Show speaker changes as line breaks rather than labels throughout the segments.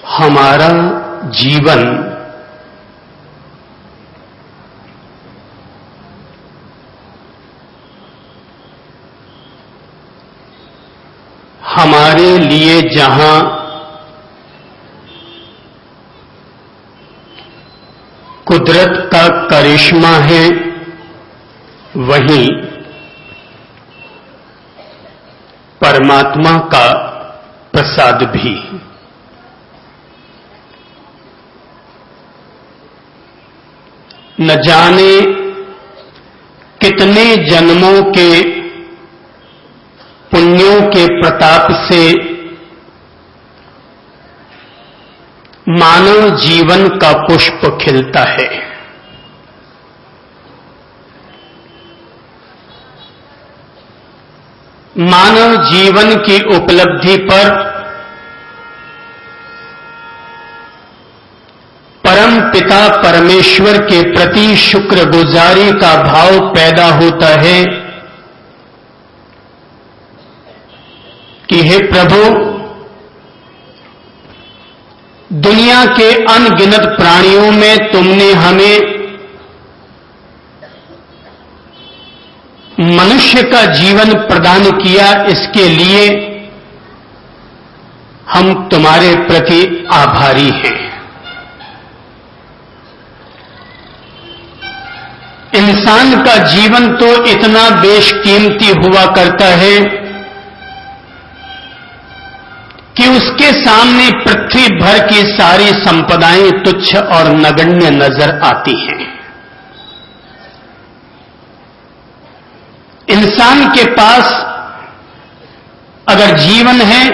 हमारा जीवन हमारे लिए जहां कुदरत का करिश्मा है, वहीं परमात्मा का प्रसाद भी। न जाने कितने जन्मों के पुण्यों के प्रताप से मानव जीवन का पुष्प खिलता है। मानव जीवन की उपलब्धि पर परम पिता परमेश्वर के प्रति शुक्रगुजारी का भाव पैदा होता है कि हे प्रभु, दुनिया के अनगिनत प्राणियों में तुमने हमें मनुष्य का जीवन प्रदान किया, इसके लिए हम तुम्हारे प्रति आभारी हैं। इंसान का जीवन तो इतना बेशकीमती हुआ करता है कि उसके सामने पृथ्वी भर की सारी संपदाएं तुच्छ और नगण्य नजर आती हैं। इंसान के पास अगर जीवन है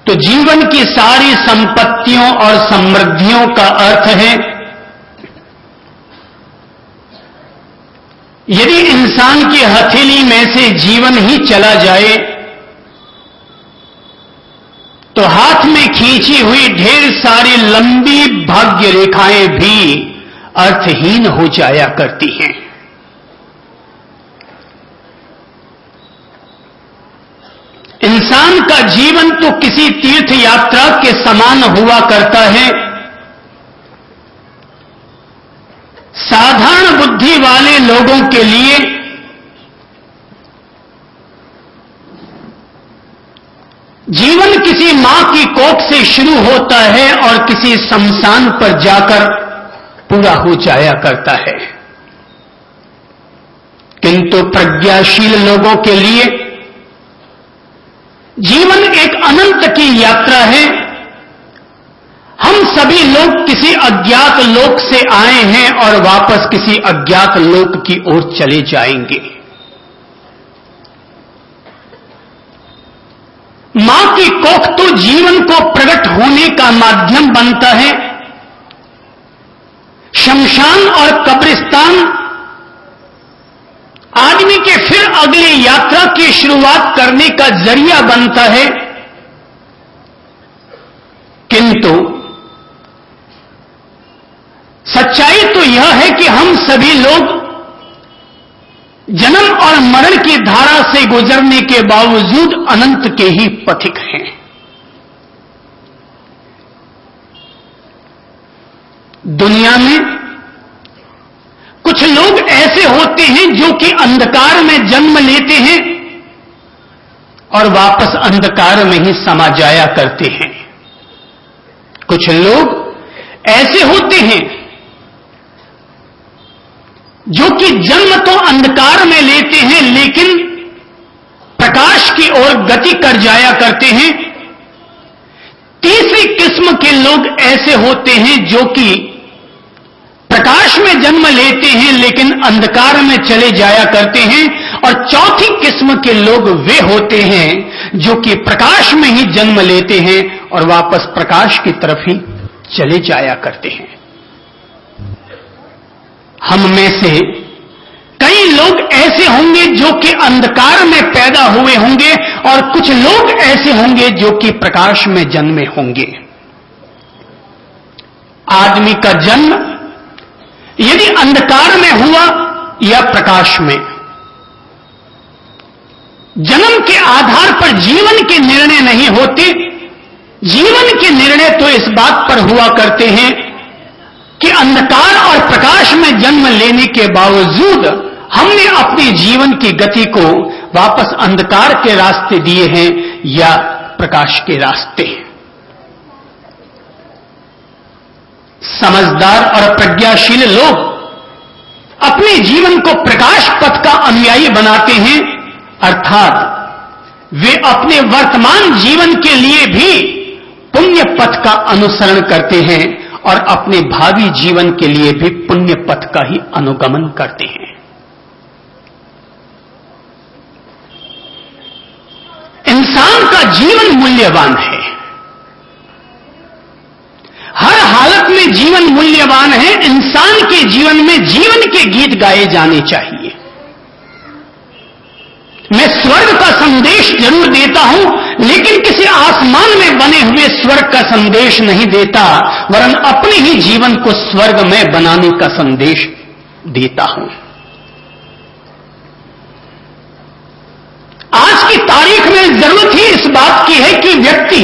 तो जीवन की सारी संपत्तियों और समृद्धियों का अर्थ है यदि इंसान की हथेली में से जीवन ही चला जाए तो हाथ में खींची हुई ढेर सारी लंबी भाग्य रेखाएं भी अर्थहीन हो जाया करती हैं। इंसान का जीवन तो किसी तीर्थ यात्रा के समान हुआ करता है। साधारण बुद्धि वाले लोगों के लिए जीवन किसी मां की कोख से शुरू होता है और किसी शमशान पर जाकर पूरा हो जाया करता है, किंतु प्रज्ञाशील लोगों के लिए जीवन एक अनंत की यात्रा है। हम सभी लोग किसी अज्ञात लोक से आए हैं और वापस किसी अज्ञात लोक की ओर चले जाएंगे। मां की कोख तो जीवन को प्रकट होने का माध्यम बनता है। शमशान और कब्रिस्तान आदमी के फिर अगली यात्रा की शुरुआत करने का जरिया बनता है, किंतु सच्चाई तो यह है कि हम सभी लोग जन्म और मरण की धारा से गुजरने के बावजूद अनंत के ही पथिक हैं। दुनिया में कुछ लोग ऐसे होते हैं जो कि अंधकार में जन्म लेते हैं और वापस अंधकार में ही समा जाया करते हैं। कुछ लोग ऐसे होते हैं जो कि जन्म तो अंधकार में लेते हैं लेकिन प्रकाश की ओर गति कर जाया करते हैं। तीसरी किस्म के लोग ऐसे होते हैं जो कि प्रकाश में जन्म लेते हैं लेकिन अंधकार में चले जाया करते हैं। और चौथी किस्म के लोग वे होते हैं जो कि प्रकाश में ही जन्म लेते हैं और वापस प्रकाश की तरफ ही चले जाया करते हैं। हम में से कई लोग ऐसे होंगे जो कि अंधकार में पैदा हुए होंगे और कुछ लोग ऐसे होंगे जो कि प्रकाश में जन्मे होंगे। आदमी का जन्म यदि अंधकार में हुआ या प्रकाश में, जन्म के आधार पर जीवन के निर्णय नहीं होते। जीवन के निर्णय तो इस बात पर हुआ करते हैं कि अंधकार और प्रकाश में जन्म लेने के बावजूद हमने अपने जीवन की गति को वापस अंधकार के रास्ते दिए हैं या प्रकाश के रास्ते। समझदार और प्रज्ञाशील लोग अपने जीवन को प्रकाश पथ का अनुयायी बनाते हैं, अर्थात वे अपने वर्तमान जीवन के लिए भी पुण्य पथ का अनुसरण करते हैं और अपने भावी जीवन के लिए भी पुण्य पथ का ही अनुगमन करते हैं। इंसान का जीवन मूल्यवान है, हर हालत में जीवन मूल्यवान है। इंसान के जीवन में जीवन के गीत गाए जाने चाहिए। मैं स्वर्ग का संदेश जरूर देता हूं, लेकिन किसी आसमान में बने हुए स्वर्ग का संदेश नहीं देता, वरन अपने ही जीवन को स्वर्ग में बनाने का संदेश देता हूं। आज की तारीख में जरूरत ही इस बात की है कि व्यक्ति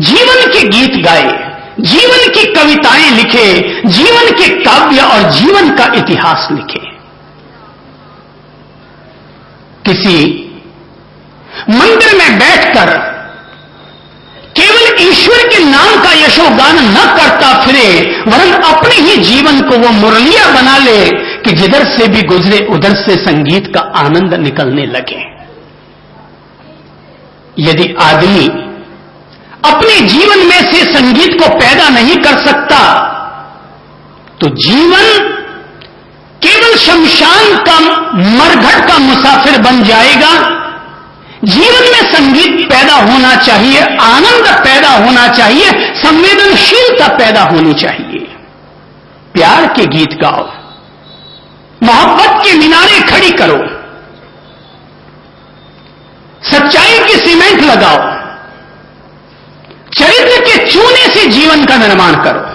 जीवन के गीत गाए, जीवन की कविताएं लिखे, जीवन के काव्य और जीवन का इतिहास लिखे। किसी मंदिर में बैठकर केवल ईश्वर के नाम का यशोगान न करता फिरे, वरन अपने ही जीवन को वो मुरलिया बना ले कि जिधर से भी गुजरे उधर से संगीत का आनंद निकलने लगे। यदि आदमी अपने जीवन में से संगीत को पैदा नहीं कर सकता, तो जीवन केवल शमशान का मरघट का मुसाफिर बन जाएगा। जीवन में संगीत पैदा होना चाहिए, आनंद पैदा होना चाहिए, संवेदनशीलता पैदा होनी चाहिए। प्यार के गीत गाओ, मोहब्बत के मीनारे खड़ी करो, सच्चाई की सीमेंट लगाओ, चरित्र के चूने से जीवन का निर्माण करो।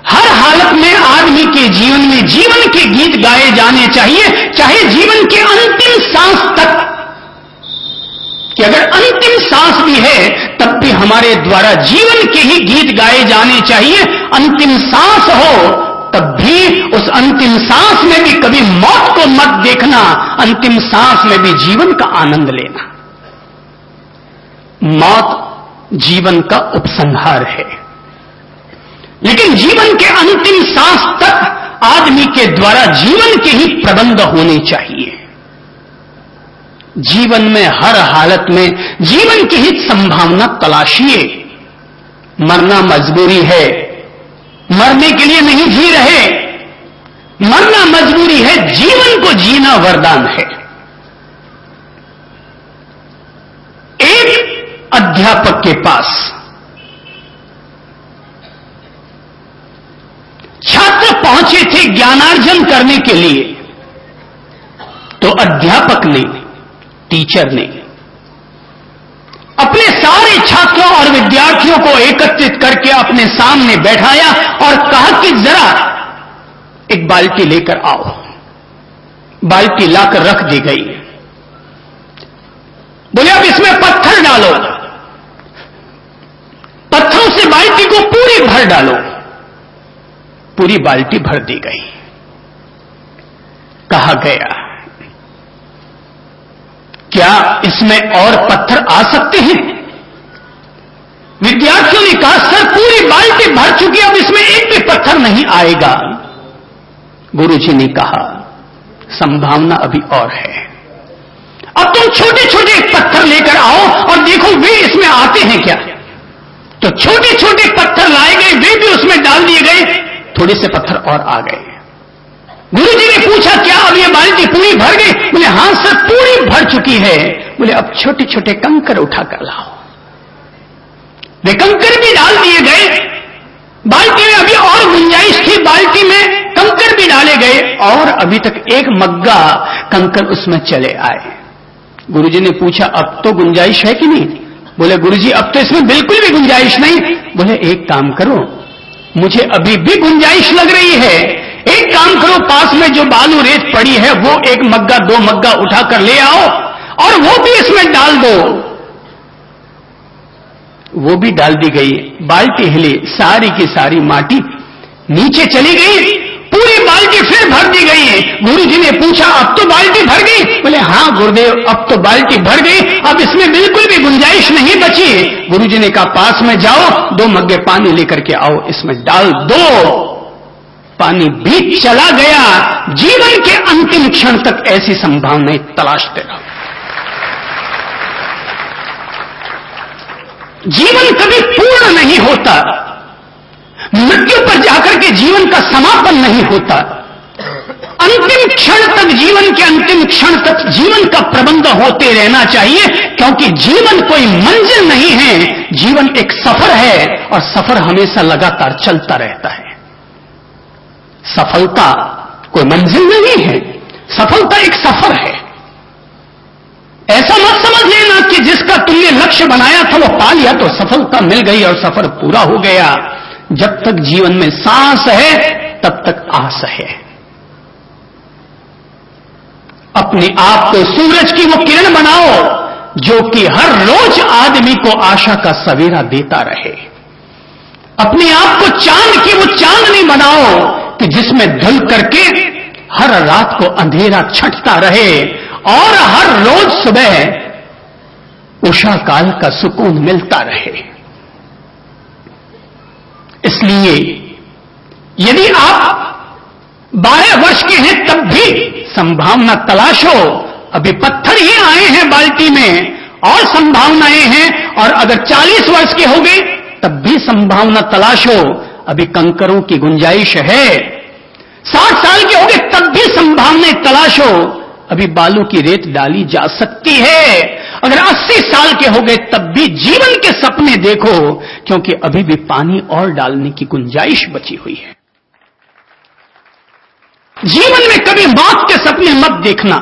हर हालत में आदमी के जीवन में जीवन के गीत गाए जाने चाहिए, चाहे जीवन के अंतिम सांस तक, कि अगर अंतिम सांस भी है तब भी हमारे द्वारा जीवन के ही गीत गाए जाने चाहिए। अंतिम सांस हो तब भी उस अंतिम सांस में भी कभी मौत को मत देखना, अंतिम सांस में भी जीवन का आनंद लेना। मौत जीवन का उपसंहार है, लेकिन जीवन के अंतिम सांस तक आदमी के द्वारा जीवन के ही प्रबंध होने चाहिए। जीवन में हर हालत में जीवन की ही संभावना तलाशिए। मरना मजबूरी है, मरने के लिए नहीं जी रहे, मरना मजबूरी है, जीवन को जीना वरदान है। एक अध्यापक के पास छात्र पहुंचे थे ज्ञानार्जन करने के लिए, तो अध्यापक ने, टीचर ने अपने सारे छात्रों और विद्यार्थियों को एकत्रित करके अपने सामने बैठाया और कहा कि जरा एक बाल्टी लेकर आओ। बाल्टी लाकर रख दी गई। बोले अब इसमें पत्थर डालो, पत्थरों से बाल्टी को पूरी भर डालो। पूरी बाल्टी भर दी गई। कहा गया क्या इसमें और पत्थर आ सकते हैं? विद्यार्थियों ने कहा सर पूरी बाल्टी भर चुकी, अब इसमें एक भी पत्थर नहीं आएगा। गुरुजी ने कहा संभावना अभी और है, अब तुम छोटे छोटे पत्थर लेकर आओ और देखो वे इसमें आते हैं क्या। तो छोटे छोटे पत्थर लाए गए, वे भी उसमें डाल दिए गए, थोड़े से पत्थर और आ गए। गुरुजी ने पूछा क्या अब ये बाल्टी पूरी भर गई? बोले हां सर पूरी भर चुकी है। बोले अब छोटे छोटे कंकर उठाकर लाओ। वे कंकर भी डाल दिए गए। बाल्टी में अभी और गुंजाइश थी, बाल्टी में कंकर भी डाले गए और अभी तक एक मग्गा कंकर उसमें चले आए। गुरुजी ने पूछा अब तो गुंजाइश है कि नहीं? बोले गुरुजी अब तो इसमें बिल्कुल भी गुंजाइश नहीं। बोले एक काम करो, मुझे अभी भी गुंजाइश लग रही है, एक काम करो पास में जो बालू रेत पड़ी है वो एक मग्गा दो मग्गा उठाकर ले आओ और वो भी इसमें डाल दो। वो भी डाल दी गई। बाल्टी हिली, सारी की सारी माटी नीचे चली गई, पूरी बाल्टी फिर भर दी गई है। गुरुजी ने पूछा, अब तो बाल्टी भर गई? बोले हाँ गुरुदेव, अब तो बाल्टी भर गई, अब इसमें बिल्कुल भी गुंजाइश नहीं बची। गुरुजी ने कहा, पास में जाओ, 2 मग्गे पानी लेकर के आओ, इसमें डाल दो। पानी भी चला गया। जीवन के अंतिम क्षण तक ऐसी संभावनाएं तलाशते रहो। जीवन कभी पूर्ण नहीं होता, मृत्यु पर जाकर के जीवन का समापन नहीं होता। अंतिम क्षण तक, जीवन के अंतिम क्षण तक जीवन का प्रबंध होते रहना चाहिए, क्योंकि जीवन कोई मंजिल नहीं है, जीवन एक सफर है और सफर हमेशा लगातार चलता रहता है। सफलता कोई मंजिल नहीं है, सफलता एक सफर है। ऐसा मत समझ लेना कि जिसका तुमने लक्ष्य बनाया था वो पा लिया तो सफलता मिल गई और सफर पूरा हो गया। जब तक जीवन में सांस है तब तक आस है। अपने आप को सूरज की वो किरण बनाओ जो कि हर रोज आदमी को आशा का सवेरा देता रहे। अपने आप को चांद की वो चांदनी बनाओ कि जिसमें ढल करके हर रात को अंधेरा छंटता रहे और हर रोज सुबह उषा काल का सुकून मिलता रहे। इसलिए यदि आप 12 वर्ष के हैं तब भी संभावना तलाशो। अभी पत्थर ही आए हैं बाल्टी में और संभावनाएं हैं, और अगर 40 वर्ष के हो गए तब भी संभावना तलाशो, अभी कंकरों की गुंजाइश है। 60 साल के हो गए तब भी संभावनाएं तलाशो, अभी बालू की रेत डाली जा सकती है। अगर 80 साल के हो गए तब भी जीवन के सपने देखो, क्योंकि अभी भी पानी और डालने की गुंजाइश बची हुई है। जीवन में कभी मौत के सपने मत देखना,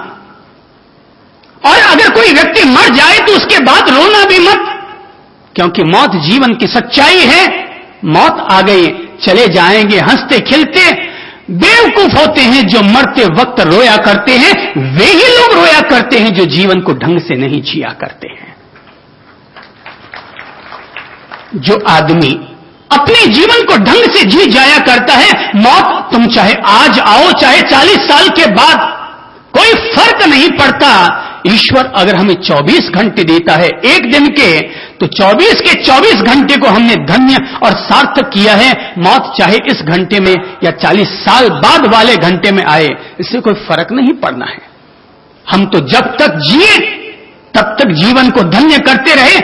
और अगर कोई व्यक्ति मर जाए तो उसके बाद रोना भी मत, क्योंकि मौत जीवन की सच्चाई है। मौत आ गई, चले जाएंगे हंसते खिलते। बेवकूफ होते हैं जो मरते वक्त रोया करते हैं, वे ही लोग रोया करते हैं जो जीवन को ढंग से नहीं जिया करते हैं। जो आदमी अपने जीवन को ढंग से जी जाया करता है, मौत तुम चाहे आज आओ चाहे 40 साल के बाद, कोई फर्क नहीं पड़ता। ईश्वर अगर हमें 24 घंटे देता है एक दिन के, तो 24 के 24 घंटे को हमने धन्य और सार्थक किया है। मौत चाहे इस घंटे में या 40 साल बाद वाले घंटे में आए, इससे कोई फर्क नहीं पड़ना है। हम तो जब तक जिए तब तक जीवन को धन्य करते रहे।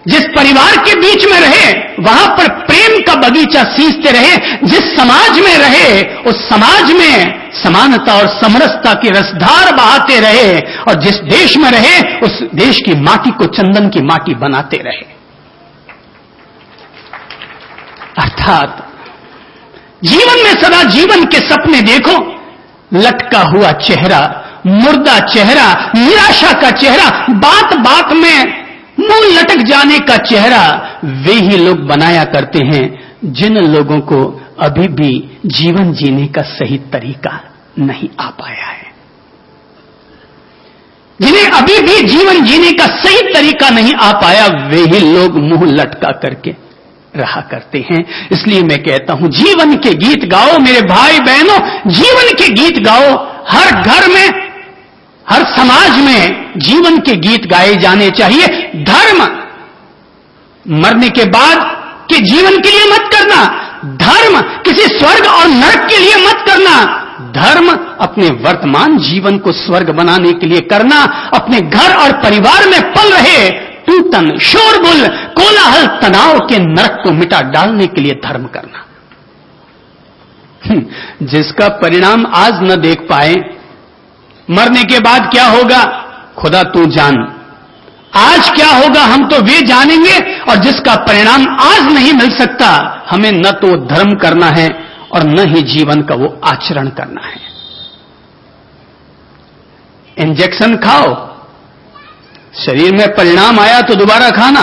जिस परिवार के बीच में रहे वहां पर प्रेम का बगीचा सींचते रहे। जिस समाज में रहे उस समाज में समानता और समरसता की रसधार बहाते रहे, और जिस देश में रहे उस देश की माटी को चंदन की माटी बनाते रहे। अर्थात जीवन में सदा जीवन के सपने देखो। लटका हुआ चेहरा, मुर्दा चेहरा, निराशा का चेहरा, बात बात में मुंह लटक जाने का चेहरा, वे ही लोग बनाया करते हैं जिन लोगों को अभी भी जीवन जीने का सही तरीका नहीं आ पाया है। जिन्हें अभी भी जीवन जीने का सही तरीका नहीं आ पाया, वे ही लोग मुंह लटका करके रहा करते हैं। इसलिए मैं कहता हूं, जीवन के गीत गाओ मेरे भाई बहनों, जीवन के गीत गाओ। हर घर में, हर समाज में जीवन के गीत गाए जाने चाहिए। धर्म मरने के बाद के जीवन के लिए मत करना, धर्म किसी स्वर्ग और नरक के लिए मत करना। धर्म अपने वर्तमान जीवन को स्वर्ग बनाने के लिए करना। अपने घर और परिवार में पल रहे टूटन, शोरगुल, कोलाहल, तनाव के नरक को मिटा डालने के लिए धर्म करना। जिसका परिणाम आज न देख पाए, मरने के बाद क्या होगा खुदा तू जान। आज क्या होगा हम तो वे जानेंगे, और जिसका परिणाम आज नहीं मिल सकता, हमें न तो धर्म करना है और न ही जीवन का वो आचरण करना है। इंजेक्शन खाओ, शरीर में परिणाम आया तो दोबारा खाना,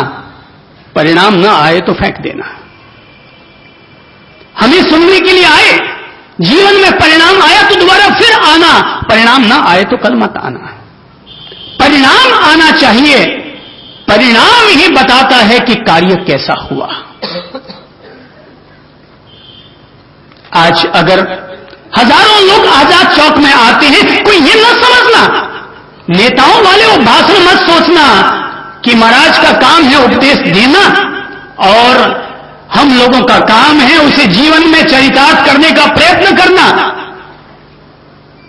परिणाम न आए तो फेंक देना। हमें सुनने के लिए आए, जीवन में परिणाम आया तो दोबारा फिर आना, परिणाम ना आए तो कल मत आना। परिणाम आना चाहिए, परिणाम ही बताता है कि कार्य कैसा हुआ। आज अगर हजारों लोग आजाद चौक में आते हैं, कोई ये न समझना, नेताओं वाले वो भाषण मत सोचना कि महाराज का काम है उपदेश देना और हम लोगों का काम है उसे जीवन में चरितार्थ करने का प्रयत्न करना।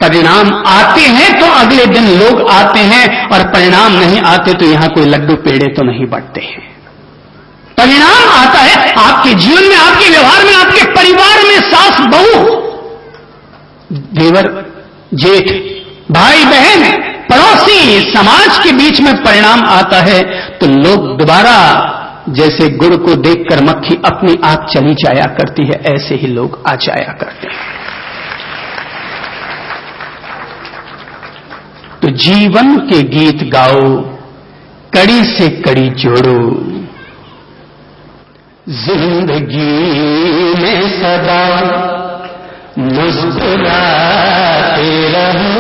परिणाम आते हैं तो अगले दिन लोग आते हैं, और परिणाम नहीं आते तो यहां कोई लड्डू पेड़े तो नहीं बढ़ते हैं। परिणाम आता है आपके जीवन में, आपके व्यवहार में, आपके परिवार में, सास बहू, देवर जेठ, भाई बहन, पड़ोसी, समाज के बीच में परिणाम आता है तो लोग दोबारा, जैसे गुड़ को देखकर मक्खी अपनी आप चली जाया करती है, ऐसे ही लोग आ जाया करते हैं। तो जीवन के गीत गाओ, कड़ी से कड़ी जोड़ो, जिंदगी में सदा मुस्कुराते रहो,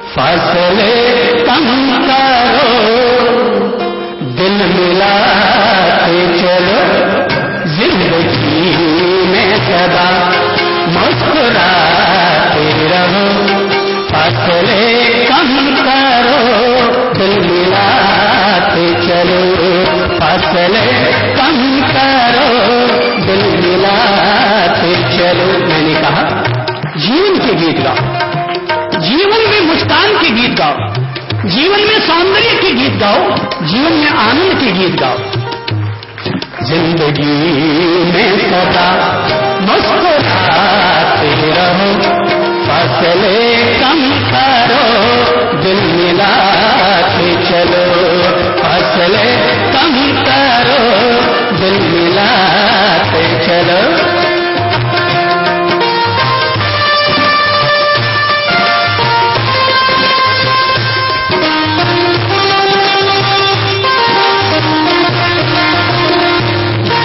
फासले कम करो, दिल मिलाते चलो, जिंदगी में सदा मुस्कुराते रहो, फासले कम करो, दिल मिलाते चलो, फासले कम करो, दिल मिलाते चलो। मैंने कहा जीवन के गीत गाओ, जीवन में मुस्कान के गीत गाओ, जीवन में सौंदर्य के गीत गाओ, जीवन में आनंद के गीत गाओ। जिंदगी में सदा मुस्कुराते रहो, फासले कम करो, दिल मिलाते चलो, फासले कम करो, दिल मिलाते चलो।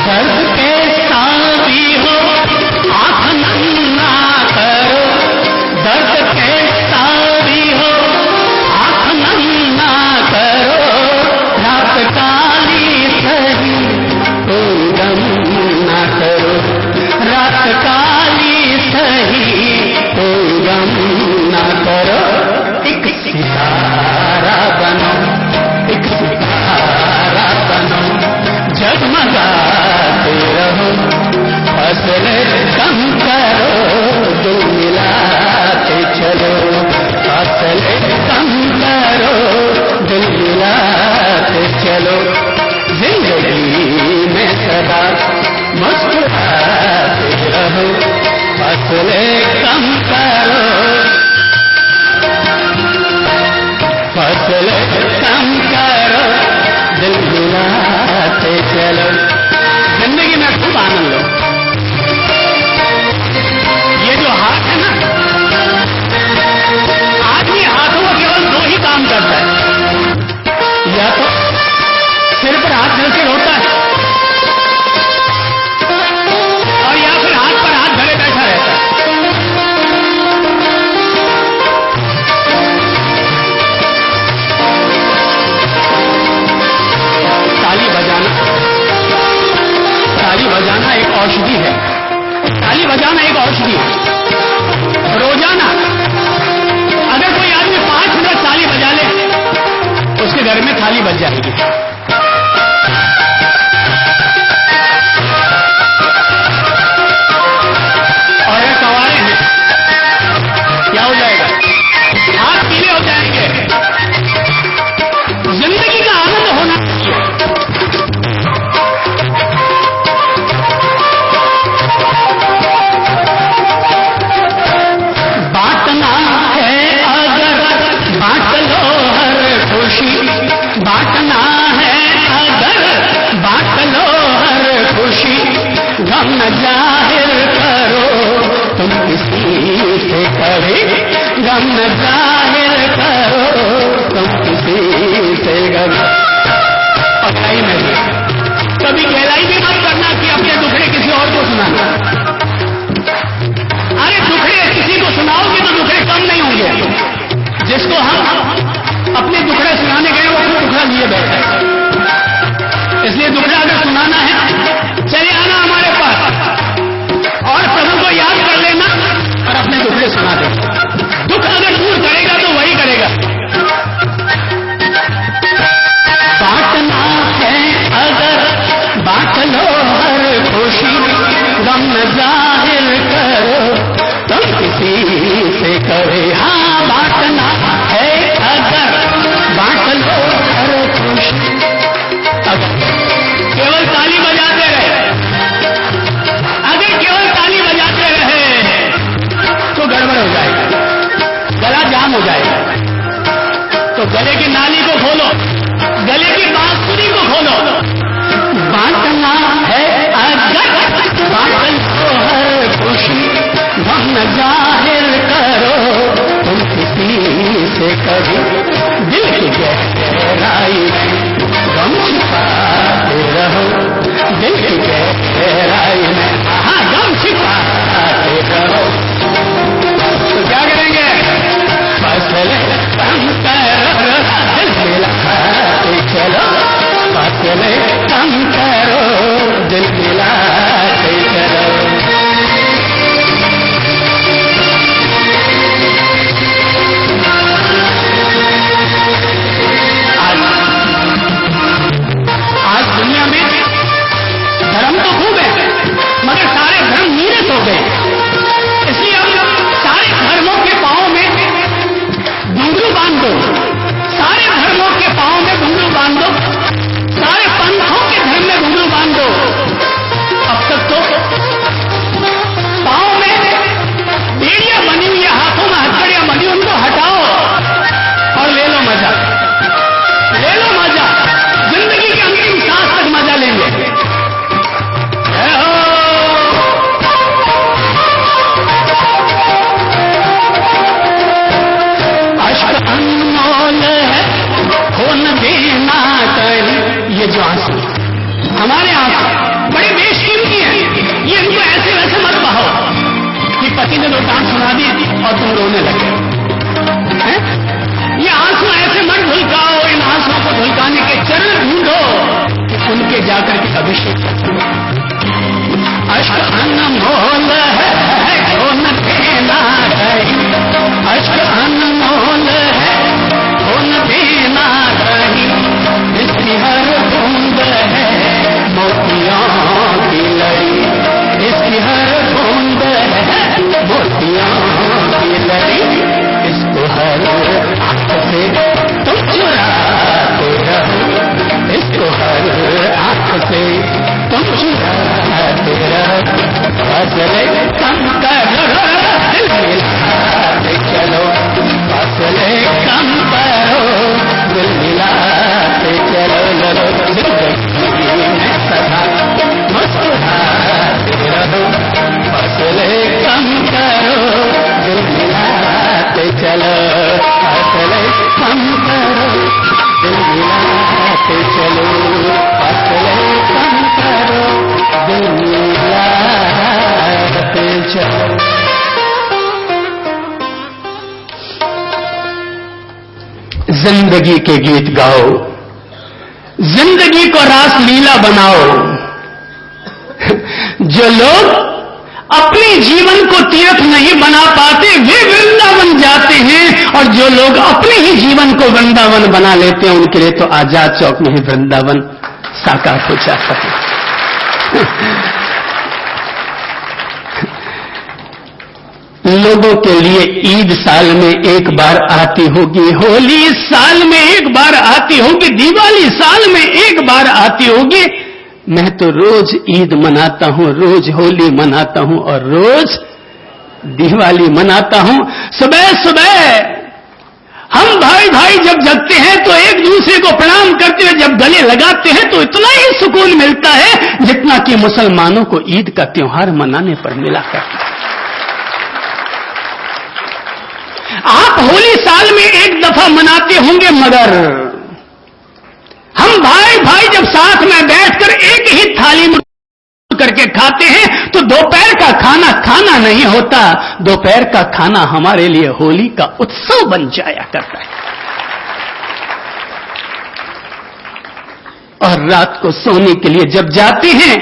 दर्द के साथी हो आँख नन्ना करो, दर्द के साथी हो आँख नन्ना करो, रात काली सही कोई गम ना करो, रात काली सही कोई गम ना करो। एक सितारा बनो, एक सितारा बनो, जगमगाते रहो, फासले कम करो, दिल मिलाते चलो, फासले कम करो, दिल मिलाते चलो। जिंदगी में सदा मुस्कुराते रहो, फासले कम करो, फासले कम करो, दिल मिलाते चलो। जिंदगी में खूब आनंद लो। ये जो हाथ है ना, आदमी हाथों को केवल दो ही काम करता है, या तो सिर पर हाथ धर के रोता है, और या फिर हाथ पर हाथ धरे बैठा रहता है। ताली बजाना एक औषधि है, ताली बजाना एक औषधि है। रोजाना अगर कोई आदमी 5 मिनट ताली बजा ले, उसके घर में थाली बज जाएगी। और अगर कवारे हैं, क्या हो जाएगा? हाथ पीले हो जाएंगे। जिंदगी का आनंद होना चाहिए। बांटना है अगर बांट लो हर खुशी, बांटना है अगर बांट लो हर खुशी, गम जाहिर करो तुम किसी से कभी, गम जाहिर करो तुम किसी से कभी। पकाई नहीं, कभी गहराई भी मत करना कि अपने दुखड़े किसी और को सुनाना। अरे दुखड़े किसी को सुनाओगे तो दुखड़े कम नहीं होंगे। जिसको हम अपने दुखड़े सुनाने गए वो खुद दुखड़ा लिए बैठे। न जाहिर करो तुम किसी से कभी। हाँ बांटना है अगर बांट लो हर खुशी। अब केवल ताली बजाते रहे, अगर केवल ताली बजाते रहे तो गड़बड़ हो जाएगा, गला जाम हो जाएगा। तो गले की नाली को खोलो, गले की बांसुरी को खोलो। बांटना है अगर बांट लो हर खुशी, हम न जाहिर करो तुम किसी से कभी। दिल की गहराई में गम छिपाते रहो, दिल की गहराई में हाँ गम छिपाते रहो। तो क्या करेंगे? फसले कम करो, दिल मिलाते चलो, फसले कम करो, दिल मिलाते चलो। आज दुनिया में धर्म तो खूब है, मगर सारे धर्म नीरस हो गए। इसलिए हम सारे धर्मों के पांव में घुंघरू बांध दो, सारे धर्मों के पांव में घुंघरू बांध दो, सारे पंथों के धर्म में घुंघरू बांध दो। अब तक तो पांव में बेड़ियां बनी हुई, हाथों में हथकड़ियां बनी, उनको हटाओ और ले लो मजा, ले लो मजा। जिंदगी के अंतिम सांस तक मजा लेंगे। अश्क अनमोल है, खून देना कहीं। ये जो आंसू हमारे आंसू बड़े बेशकीमती हैं, ये इनको ऐसे वैसे मत बहाओ कि पति ने लोटान सुना दी और तुम रोने लगे। ये आंसू ऐसे मत धुलकाओ, इन आंसुओं को धुलकाने के चरण ढूंढो, उनके जाकर के अभिषेक करो। अश्क अनमोल है, खून देना कहीं। अश्क अनमोल है, खून देना कहीं। इसकी हर बूंद है मोतियों की लड़ी, इसकी हर बूंद है मोतियों की लड़ी। इसको हर आंख से तुम चुराते रहो, इसको हर आंख से तुम चुराते रहो। फसले कम करो, दिल मिलाते चलो, फसले कम करो, दिल मिलाते चलो। जिंदगी में सदा मुस्कुराते रहो, फसले कम करो, दिल मिलाते चलो, फसले कम करो, दिल मिलाते चलो, फसले कम करो, दिल मिलाते चलो। जिंदगी के गीत गाओ, जिंदगी को रास लीला बनाओ। जो लोग अपने जीवन को तीर्थ नहीं बना पाते वे वृंदावन जाते हैं, और जो लोग अपने ही जीवन को वृंदावन बना लेते हैं उनके लिए तो आजाद चौक में ही वृंदावन साकार हो जाता है। लोगों के लिए ईद साल में एक बार आती होगी, होली साल में एक बार आती होगी, दिवाली साल में एक बार आती होगी। मैं तो रोज ईद मनाता हूं, रोज होली मनाता हूं और रोज दिवाली मनाता हूं। सुबह सुबह हम भाई भाई जब जगते हैं तो एक दूसरे को प्रणाम करते हुए जब गले लगाते हैं तो इतना ही सुकून मिलता है जितना कि मुसलमानों को ईद का त्योहार मनाने पर मिला करता है। आप होली साल में एक दफा मनाते होंगे, मगर हम भाई भाई जब साथ में बैठकर एक ही थाली में करके खाते हैं तो दोपहर का खाना खाना नहीं होता, दोपहर का खाना हमारे लिए होली का उत्सव बन जाया करता है। और रात को सोने के लिए जब जाते हैं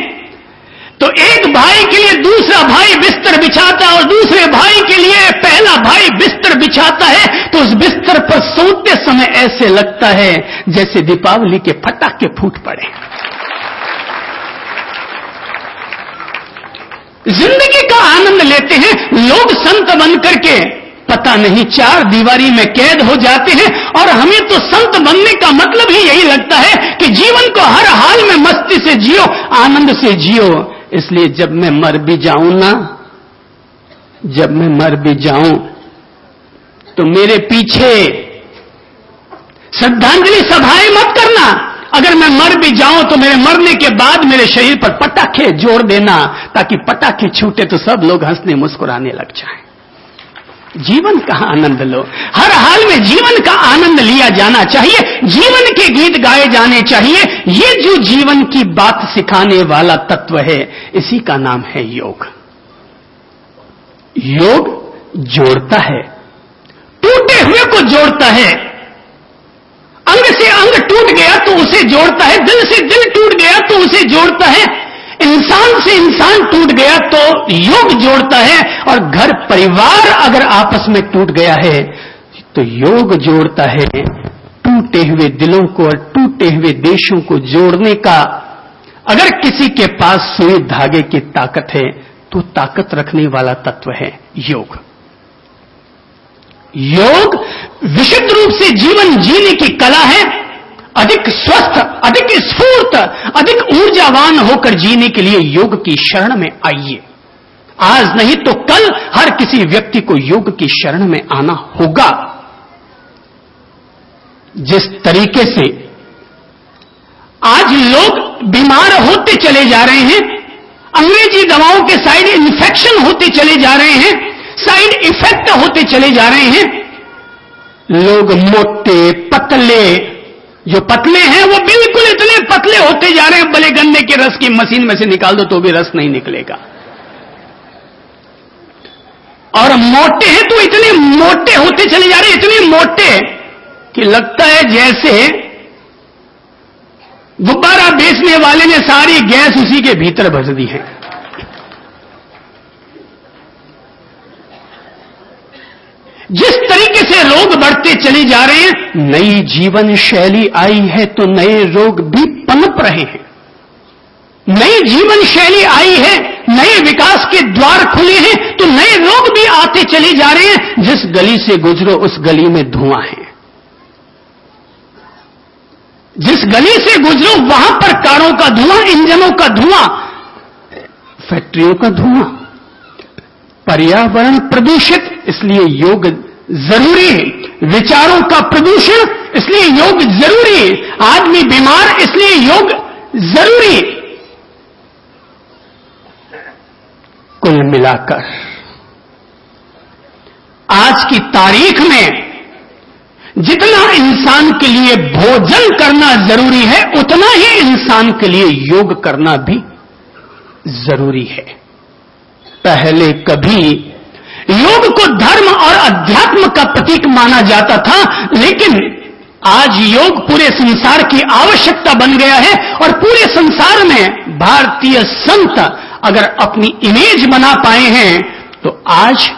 तो एक भाई के लिए दूसरा भाई बिस्तर बिछाता है और दूसरे भाई के लिए पहला भाई बिस्तर बिछाता है, तो उस बिस्तर पर सोते समय ऐसे लगता है जैसे दीपावली के फटाके। 'के फटाके फूट पड़े। जिंदगी का आनंद लेते हैं। लोग संत बन करके पता नहीं चार दीवारी में कैद हो जाते हैं, और हमें तो संत बनने का मतलब ही यही लगता है कि जीवन को हर हाल में मस्ती से जियो, आनंद से जियो। इसलिए जब मैं मर भी जाऊं ना, जब मैं मर भी जाऊं तो मेरे पीछे श्रद्धांजलि सभाएं मत करना। अगर मैं मर भी जाऊं तो मेरे मरने के बाद मेरे शरीर पर पटाखे जोड़ देना, ताकि पटाखे छूटे तो सब लोग हंसने मुस्कुराने लग जाएं। जीवन का आनंद लो, हर हाल में जीवन का आनंद लिया जाना चाहिए, जीवन के गीत गाए जाने चाहिए। ये जो जीवन की बात सिखाने वाला तत्व है, इसी का नाम है योग। योग जोड़ता है, टूटे हुए को जोड़ता है। अंग से अंग टूट गया तो उसे जोड़ता है, दिल से दिल टूट गया तो उसे जोड़ता है, इंसान से इंसान टूट गया तो योग जोड़ता है, और घर परिवार अगर आपस में टूट गया है तो योग जोड़ता है। टूटे हुए दिलों को और टूटे हुए देशों को जोड़ने का अगर किसी के पास सुई धागे की ताकत है तो ताकत रखने वाला तत्व है योग। योग विशुद्ध रूप से जीवन जीने की कला है। अधिक स्वस्थ, अधिक स्फूर्त, अधिक ऊर्जावान होकर जीने के लिए योग की शरण में आइए। आज नहीं तो कल हर किसी व्यक्ति को योग की शरण में आना होगा। जिस तरीके से आज लोग बीमार होते चले जा रहे हैं, अंग्रेजी दवाओं के साइड इन्फेक्शन होते चले जा रहे हैं, साइड इफेक्ट होते चले जा रहे हैं। लोग मोटे पतले, जो पतले हैं वो बिल्कुल इतने पतले होते जा रहे हैं, भले गन्ने के रस की मशीन में से निकाल दो तो भी रस नहीं निकलेगा। और मोटे हैं तो इतने मोटे होते चले जा रहे हैं, इतने मोटे कि लगता है जैसे गुब्बारा बेचने वाले ने सारी गैस उसी के भीतर भर दी है। जिस तरीके से रोग बढ़ते चले जा रहे हैं, नई जीवन शैली आई है तो नए रोग भी पनप रहे हैं। नई जीवन शैली आई है, नए विकास के द्वार खुले हैं तो नए रोग भी आते चले जा रहे हैं। जिस गली से गुजरो उस गली में धुआं है, जिस गली से गुजरो वहां पर कारों का धुआं, इंजनों का धुआं, फैक्ट्रियों का धुआं, पर्यावरण प्रदूषित, इसलिए योग जरूरी है। विचारों का प्रदूषण, इसलिए योग जरूरी है। आदमी बीमार, इसलिए योग जरूरी है। कुल मिलाकर आज की तारीख में जितना इंसान के लिए भोजन करना जरूरी है, उतना ही इंसान के लिए योग करना भी जरूरी है। पहले कभी योग को धर्म और अध्यात्म का प्रतीक माना जाता था, लेकिन आज योग पूरे संसार की आवश्यकता बन गया है। और पूरे संसार में भारतीय संत अगर अपनी इमेज बना पाए हैं तो आज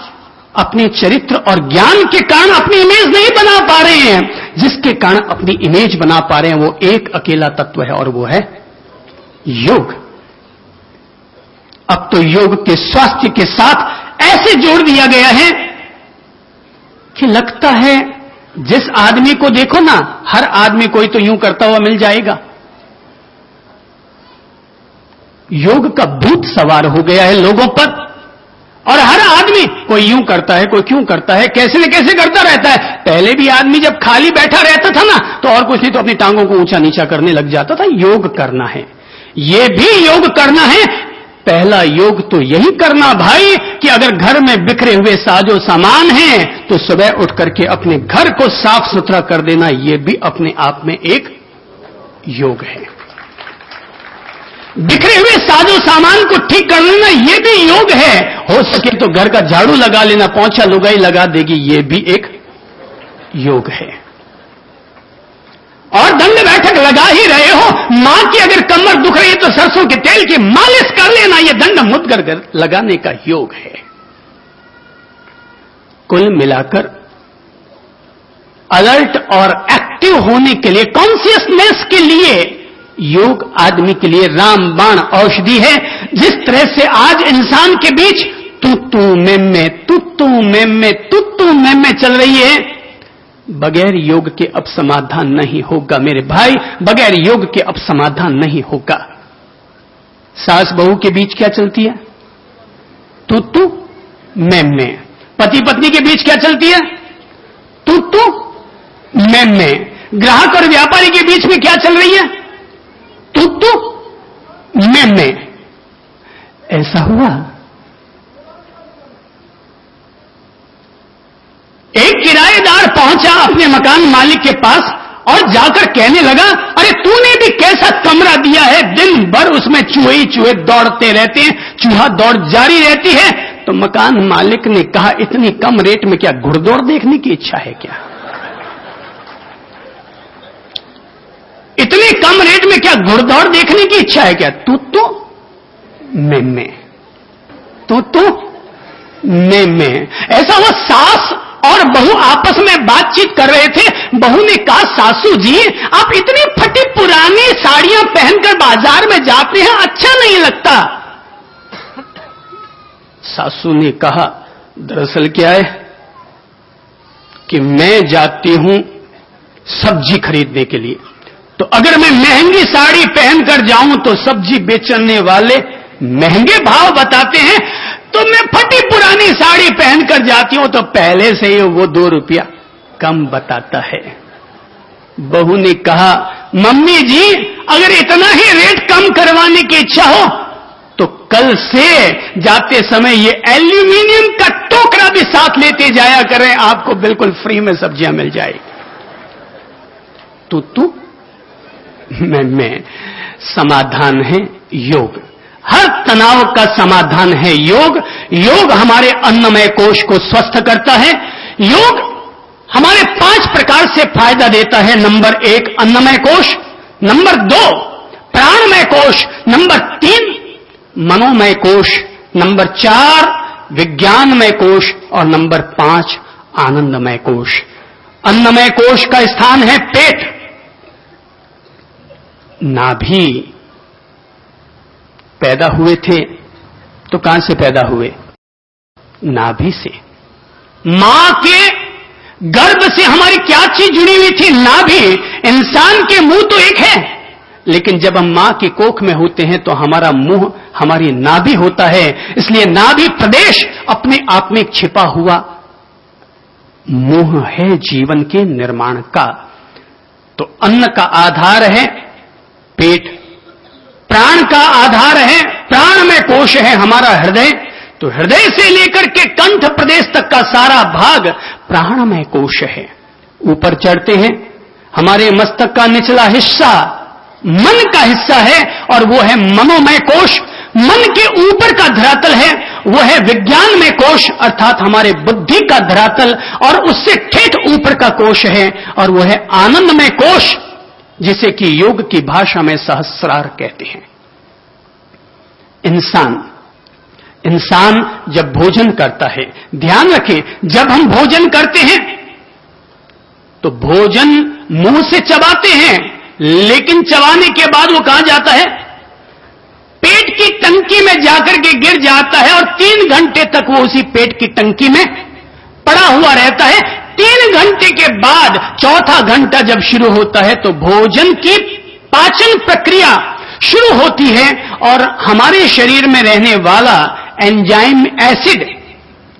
अपने चरित्र और ज्ञान के कारण अपनी इमेज नहीं बना पा रहे हैं। जिसके कारण अपनी इमेज बना पा रहे हैं वो एक अकेला तत्व है, और वो है योग। अब तो योग के स्वास्थ्य के साथ ऐसे जोड़ दिया गया है कि लगता है जिस आदमी को देखो ना, हर आदमी कोई तो यूं करता हुआ मिल जाएगा। योग का भूत सवार हो गया है लोगों पर, और हर आदमी कोई यूं करता है, कोई क्यों करता है, कैसे न कैसे करता रहता है। पहले भी आदमी जब खाली बैठा रहता था ना, तो और कुछ नहीं तो अपनी टांगों को ऊंचा नीचा करने लग जाता था। योग करना है, ये भी योग करना है। पहला योग तो यही करना भाई कि अगर घर में बिखरे हुए साजो सामान हैं तो सुबह उठ करके अपने घर को साफ सुथरा कर देना, यह भी अपने आप में एक योग है। बिखरे हुए साजो सामान को ठीक कर लेना, यह भी योग है। हो सके तो घर का झाड़ू लगा लेना, पोंछा लुगाई लगा देगी, यह भी एक योग है। और दंड बैठक लगा ही रहे हो, मां की अगर कमर दुख रही है तो सरसों के तेल की मालिश कर लेना, यह दंड मुद्गर लगाने का योग है। कुल मिलाकर अलर्ट और एक्टिव होने के लिए, कॉन्शियसनेस के लिए योग आदमी के लिए रामबाण औषधि है। जिस तरह से आज इंसान के बीच तू में चल रही है, बगैर योग के अब समाधान नहीं होगा मेरे भाई, बगैर योग के अब समाधान नहीं होगा। सास बहू के बीच क्या चलती है? तू मैं। पति पत्नी के बीच क्या चलती है? तू मैं। ग्राहक और व्यापारी के बीच में क्या चल रही है? तू मैं। ऐसा हुआ। एक किराएदार पहुंचा अपने मकान मालिक के पास और जाकर कहने लगा, अरे तूने भी कैसा कमरा दिया है, दिन भर उसमें चूहे ही चूहे दौड़ते रहते हैं, चूहा दौड़ जारी रहती है। तो मकान मालिक ने कहा, इतनी कम रेट में क्या घुड़दौड़ देखने की इच्छा है क्या? इतने कम रेट में क्या घुड़दौड़ देखने की इच्छा है क्या? तू मैं। मैं। ऐसा वो सास और बहू आपस में बातचीत कर रहे थे। बहू ने कहा, सासू जी आप इतनी फटी पुरानी साड़ियां पहनकर बाजार में जाते हैं, अच्छा नहीं लगता। सासू ने कहा, दरअसल क्या है कि मैं जाती हूं सब्जी खरीदने के लिए, तो अगर मैं महंगी साड़ी पहनकर जाऊं तो सब्जी बेचने वाले महंगे भाव बताते हैं, तो मैं फटी पुरानी साड़ी पहनकर जाती हूं तो पहले से ही वो 2 रुपया कम बताता है। बहू ने कहा, मम्मी जी अगर इतना ही रेट कम करवाने की इच्छा हो तो कल से जाते समय ये एल्यूमिनियम का टोकरा भी साथ लेते जाया करें, आपको बिल्कुल फ्री में सब्जियां मिल जाएगी। तू मैं। समाधान है योग। हर तनाव का समाधान है योग। योग हमारे अन्नमय कोश को स्वस्थ करता है। योग हमारे 5 प्रकार से फायदा देता है। नंबर 1 अन्नमय कोश, नंबर 2 प्राणमय कोश, नंबर 3 मनोमय कोश, नंबर 4 विज्ञानमय कोश और नंबर 5 आनंदमय कोश। अन्नमय कोश का स्थान है पेट, नाभि। पैदा हुए थे तो कहां से पैदा हुए? नाभि से। मां के गर्भ से हमारी क्या चीज जुड़ी हुई थी? नाभि। इंसान के मुंह तो एक है, लेकिन जब हम मां की कोख में होते हैं तो हमारा मुंह हमारी नाभि होता है। इसलिए नाभि प्रदेश अपने आप में छिपा हुआ मुंह है जीवन के निर्माण का। तो अन्न का आधार है पेट, प्राण का आधार है, प्राणमय कोश है हमारा हृदय। तो हृदय से लेकर के कंठ प्रदेश तक का सारा भाग प्राणमय कोश है। ऊपर चढ़ते हैं, हमारे मस्तक का निचला हिस्सा मन का हिस्सा है और वो है मनोमय कोश। मन के ऊपर का धरातल है वो है विज्ञानमय कोश, अर्थात हमारे बुद्धि का धरातल, और उससे ठेठ ऊपर का कोश है और वो है आनंदमय कोश, जिसे कि योग की भाषा में सहस्रार कहते हैं। इंसान जब भोजन करता है, ध्यान रखें, जब हम भोजन करते हैं तो भोजन मुंह से चबाते हैं, लेकिन चबाने के बाद वो कहां जाता है? पेट की टंकी में जाकर के गिर जाता है और 3 घंटे तक वो उसी पेट की टंकी में पड़ा हुआ रहता है। 3 घंटे के बाद चौथा घंटा जब शुरू होता है तो भोजन की पाचन प्रक्रिया शुरू होती है और हमारे शरीर में रहने वाला एंजाइम एसिड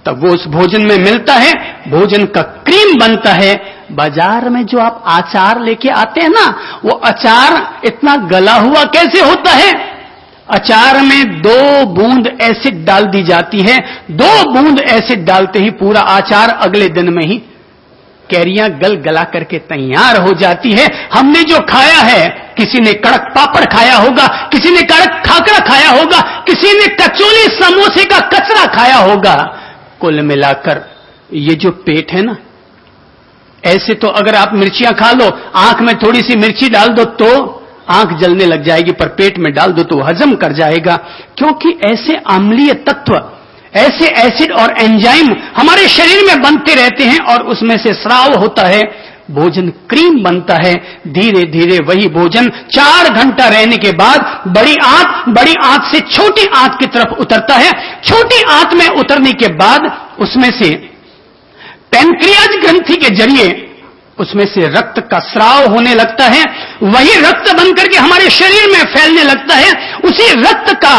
तब वो उस भोजन में मिलता है, भोजन का क्रीम बनता है। बाजार में जो आप अचार लेके आते हैं ना, वो अचार इतना गला हुआ कैसे होता है? अचार में 2 बूंद एसिड डाल दी जाती है। 2 बूंद एसिड डालते ही पूरा अचार अगले दिन में ही कैरियां गला करके तैयार हो जाती है। हमने जो खाया है, किसी ने कड़क पापड़ खाया होगा, किसी ने कड़क खाकरा खाया होगा, किसी ने कचौली समोसे का कचरा खाया होगा। कुल मिलाकर ये जो पेट है ना, ऐसे तो अगर आप मिर्चियां खा लो, आंख में थोड़ी सी मिर्ची डाल दो तो आंख जलने लग जाएगी, पर पेट में डाल दो तो हजम कर जाएगा, क्योंकि ऐसे अम्लीय तत्व, ऐसे एसिड और एंजाइम हमारे शरीर में बनते रहते हैं और उसमें से स्राव होता है, भोजन क्रीम बनता है। धीरे धीरे वही भोजन 4 घंटा रहने के बाद बड़ी आंत से छोटी आंत की तरफ उतरता है। छोटी आंत में उतरने के बाद उसमें से पैंक्रियाज ग्रंथि के जरिए उसमें से रक्त का स्राव होने लगता है। वही रक्त बनकर के हमारे शरीर में फैलने लगता है। उसी रक्त का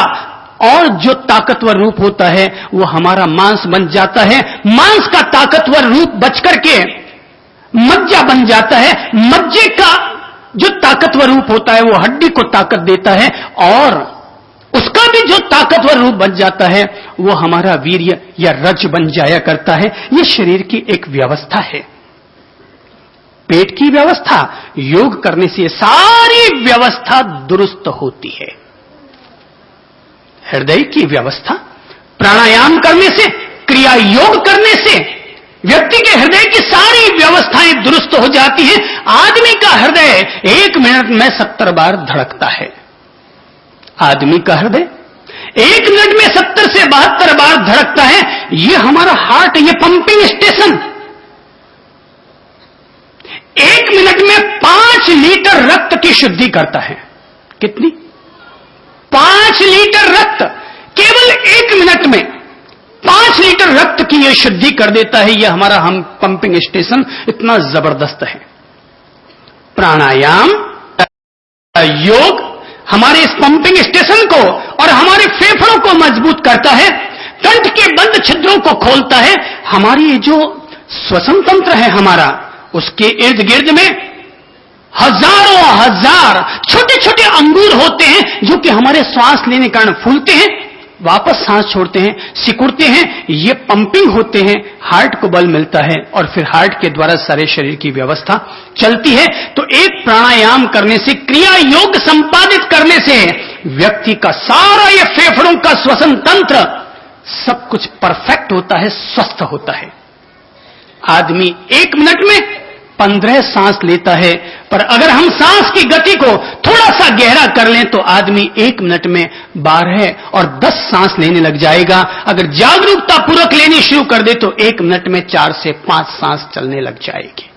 और जो ताकतवर रूप होता है वो हमारा मांस बन जाता है। मांस का ताकतवर रूप बचकर के मज्जा बन जाता है। मज्जे का जो ताकतवर रूप होता है वो हड्डी को ताकत देता है और उसका भी जो ताकतवर रूप बन जाता है वो हमारा वीर्य या रज बन जाया करता है। ये शरीर की एक व्यवस्था है। पेट की व्यवस्था योग करने से सारी व्यवस्था दुरुस्त होती है। हृदय की व्यवस्था प्राणायाम करने से, क्रिया योग करने से व्यक्ति के हृदय की सारी व्यवस्थाएं दुरुस्त हो जाती हैं। आदमी का हृदय 1 मिनट में 70 बार धड़कता है। आदमी का हृदय 1 मिनट में 70 से 72 बार धड़कता है। यह हमारा हार्ट, यह पंपिंग स्टेशन 1 मिनट में 5 लीटर रक्त की शुद्धि करता है। कितनी? 5 लीटर रक्त केवल 1 मिनट में 5 लीटर रक्त की यह शुद्धि कर देता है। यह हमारा हम पंपिंग स्टेशन इतना जबरदस्त है। प्राणायाम, योग हमारे इस पंपिंग स्टेशन को और हमारे फेफड़ों को मजबूत करता है। कंठ के बंद छिद्रों को खोलता है। हमारी जो श्वसन तंत्र है हमारा, उसके इर्द गिर्द में हजारों हजार छोटे छोटे अंगूर होते हैं जो कि हमारे श्वास लेने के कारण फूलते हैं, वापस सांस छोड़ते हैं, सिकुड़ते हैं। ये पंपिंग होते हैं, हार्ट को बल मिलता है और फिर हार्ट के द्वारा सारे शरीर की व्यवस्था चलती है। तो एक प्राणायाम करने से, क्रिया योग संपादित करने से व्यक्ति का सारा ये फेफड़ों का श्वसन तंत्र सब कुछ परफेक्ट होता है, स्वस्थ होता है। आदमी 1 मिनट में 15 सांस लेता है, पर अगर हम सांस की गति को थोड़ा सा गहरा कर लें तो आदमी 1 मिनट में 12 और 10 सांस लेने लग जाएगा। अगर जागरूकता पूर्वक लेनी शुरू कर दे तो 1 मिनट में 4 से 5 सांस चलने लग जाएगी।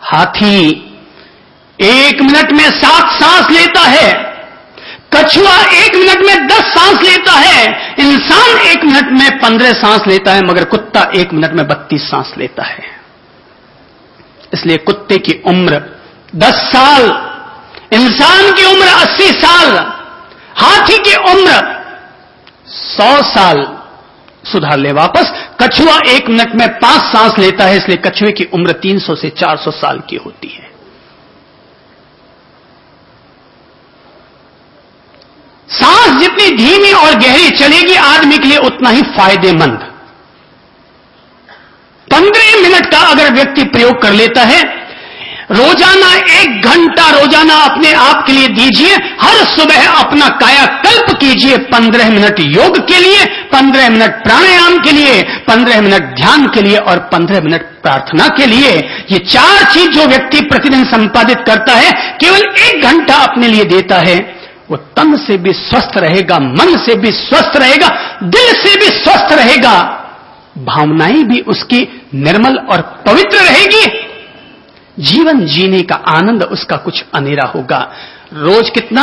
हाथी 1 मिनट में 7 सांस लेता है। कछुआ 1 मिनट में 10 सांस लेता है। इंसान 1 मिनट में 15 सांस लेता है, मगर कुत्ता 1 मिनट में 32 सांस लेता है। इसलिए कुत्ते की उम्र 10 साल, इंसान की उम्र 80 साल, हाथी की उम्र 100 साल। सुधार ले वापस, कछुआ 1 मिनट में 5 सांस लेता है, इसलिए कछुए की उम्र 300 से 400 साल की होती है। सांस जितनी धीमी और गहरी चलेगी आदमी के लिए उतना ही फायदेमंद। 15 मिनट का अगर व्यक्ति प्रयोग कर लेता है, रोजाना 1 घंटा रोजाना अपने आप के लिए दीजिए। हर सुबह अपना कायाकल्प कीजिए 15 मिनट योग के लिए, 15 मिनट प्राणायाम के लिए, 15 मिनट ध्यान के लिए और 15 मिनट प्रार्थना के लिए। ये 4 चीज जो व्यक्ति प्रतिदिन संपादित करता है, केवल 1 घंटा अपने लिए देता है, वो तन से भी स्वस्थ रहेगा, मन से भी स्वस्थ रहेगा, दिल से भी स्वस्थ रहेगा, भावनाएं भी उसकी निर्मल और पवित्र रहेगी। जीवन जीने का आनंद उसका कुछ अनेरा होगा। रोज कितना?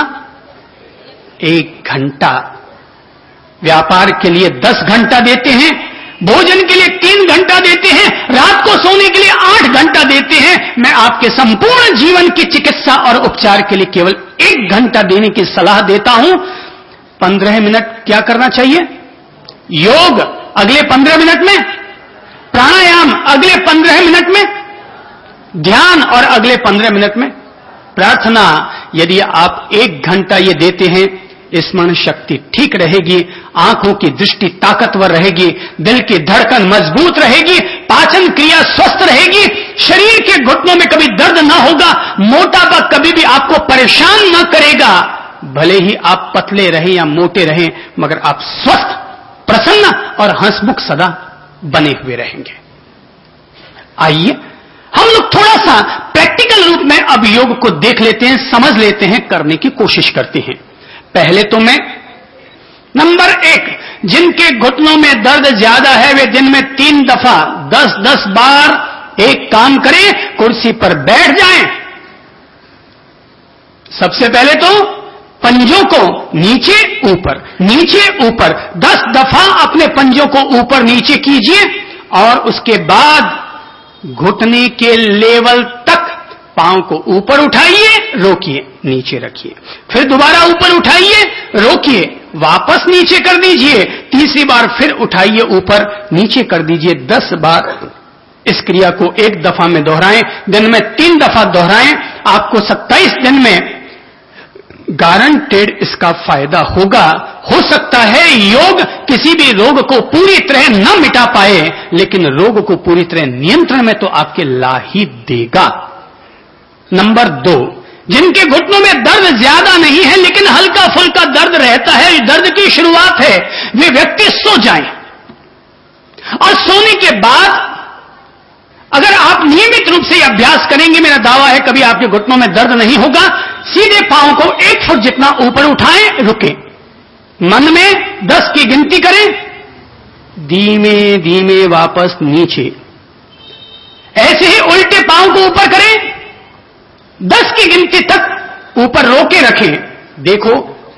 1 घंटा। व्यापार के लिए 10 घंटा देते हैं, भोजन के लिए 3 घंटा देते हैं, रात को सोने के लिए 8 घंटा देते हैं। मैं आपके संपूर्ण जीवन की चिकित्सा और उपचार के लिए केवल 1 घंटा देने की सलाह देता हूं। 15 मिनट क्या करना चाहिए? योग अगले 15 मिनट में, प्राणायाम अगले 15 मिनट में, ध्यान और अगले 15 मिनट में प्रार्थना। यदि आप 1 घंटा ये देते हैं, स्मरण शक्ति ठीक रहेगी, आंखों की दृष्टि ताकतवर रहेगी, दिल की धड़कन मजबूत रहेगी, पाचन क्रिया स्वस्थ रहेगी, शरीर के घुटनों में कभी दर्द ना होगा, मोटापा कभी भी आपको परेशान ना करेगा। भले ही आप पतले रहें या मोटे रहें, मगर आप स्वस्थ, प्रसन्न और हंसमुख सदा बने हुए रहेंगे। आइए हम लोग थोड़ा सा प्रैक्टिकल रूप में अब योग को देख लेते हैं, समझ लेते हैं, करने की कोशिश करते हैं। पहले तो मैं नंबर 1, जिनके घुटनों में दर्द ज्यादा है वे दिन में 3 दफा 10-10 बार एक काम करें, कुर्सी पर बैठ जाएं। सबसे पहले तो पंजों को नीचे ऊपर 10 दफा अपने पंजों को ऊपर नीचे कीजिए और उसके बाद घुटने के लेवल तक पांव को ऊपर उठाइए, रोकिए, नीचे रखिए, फिर दोबारा ऊपर उठाइए, रोकिए, वापस नीचे कर दीजिए, तीसरी बार फिर उठाइए, ऊपर नीचे कर दीजिए। 10 बार इस क्रिया को एक दफा में दोहराएं, दिन में 3 दफा दोहराएं। आपको 27 दिन में गारंटेड इसका फायदा होगा। हो सकता है योग किसी भी रोग को पूरी तरह न मिटा पाए, लेकिन रोग को पूरी तरह नियंत्रण में तो आपके ला ही देगा। नंबर 2, जिनके घुटनों में दर्द ज्यादा नहीं है लेकिन हल्का फुल्का दर्द रहता है, दर्द की शुरुआत है, वे व्यक्ति सो जाएं और सोने के बाद अगर आप नियमित रूप से अभ्यास करेंगे, मेरा दावा है कभी आपके घुटनों में दर्द नहीं होगा। सीधे पांव को 1 फुट जितना ऊपर उठाएं, रुकें, मन में 10 की गिनती करें, धीमे धीमे वापस नीचे, ऐसे ही उल्टे पांव को ऊपर करें, 10 की गिनती तक ऊपर रोके रखें। देखो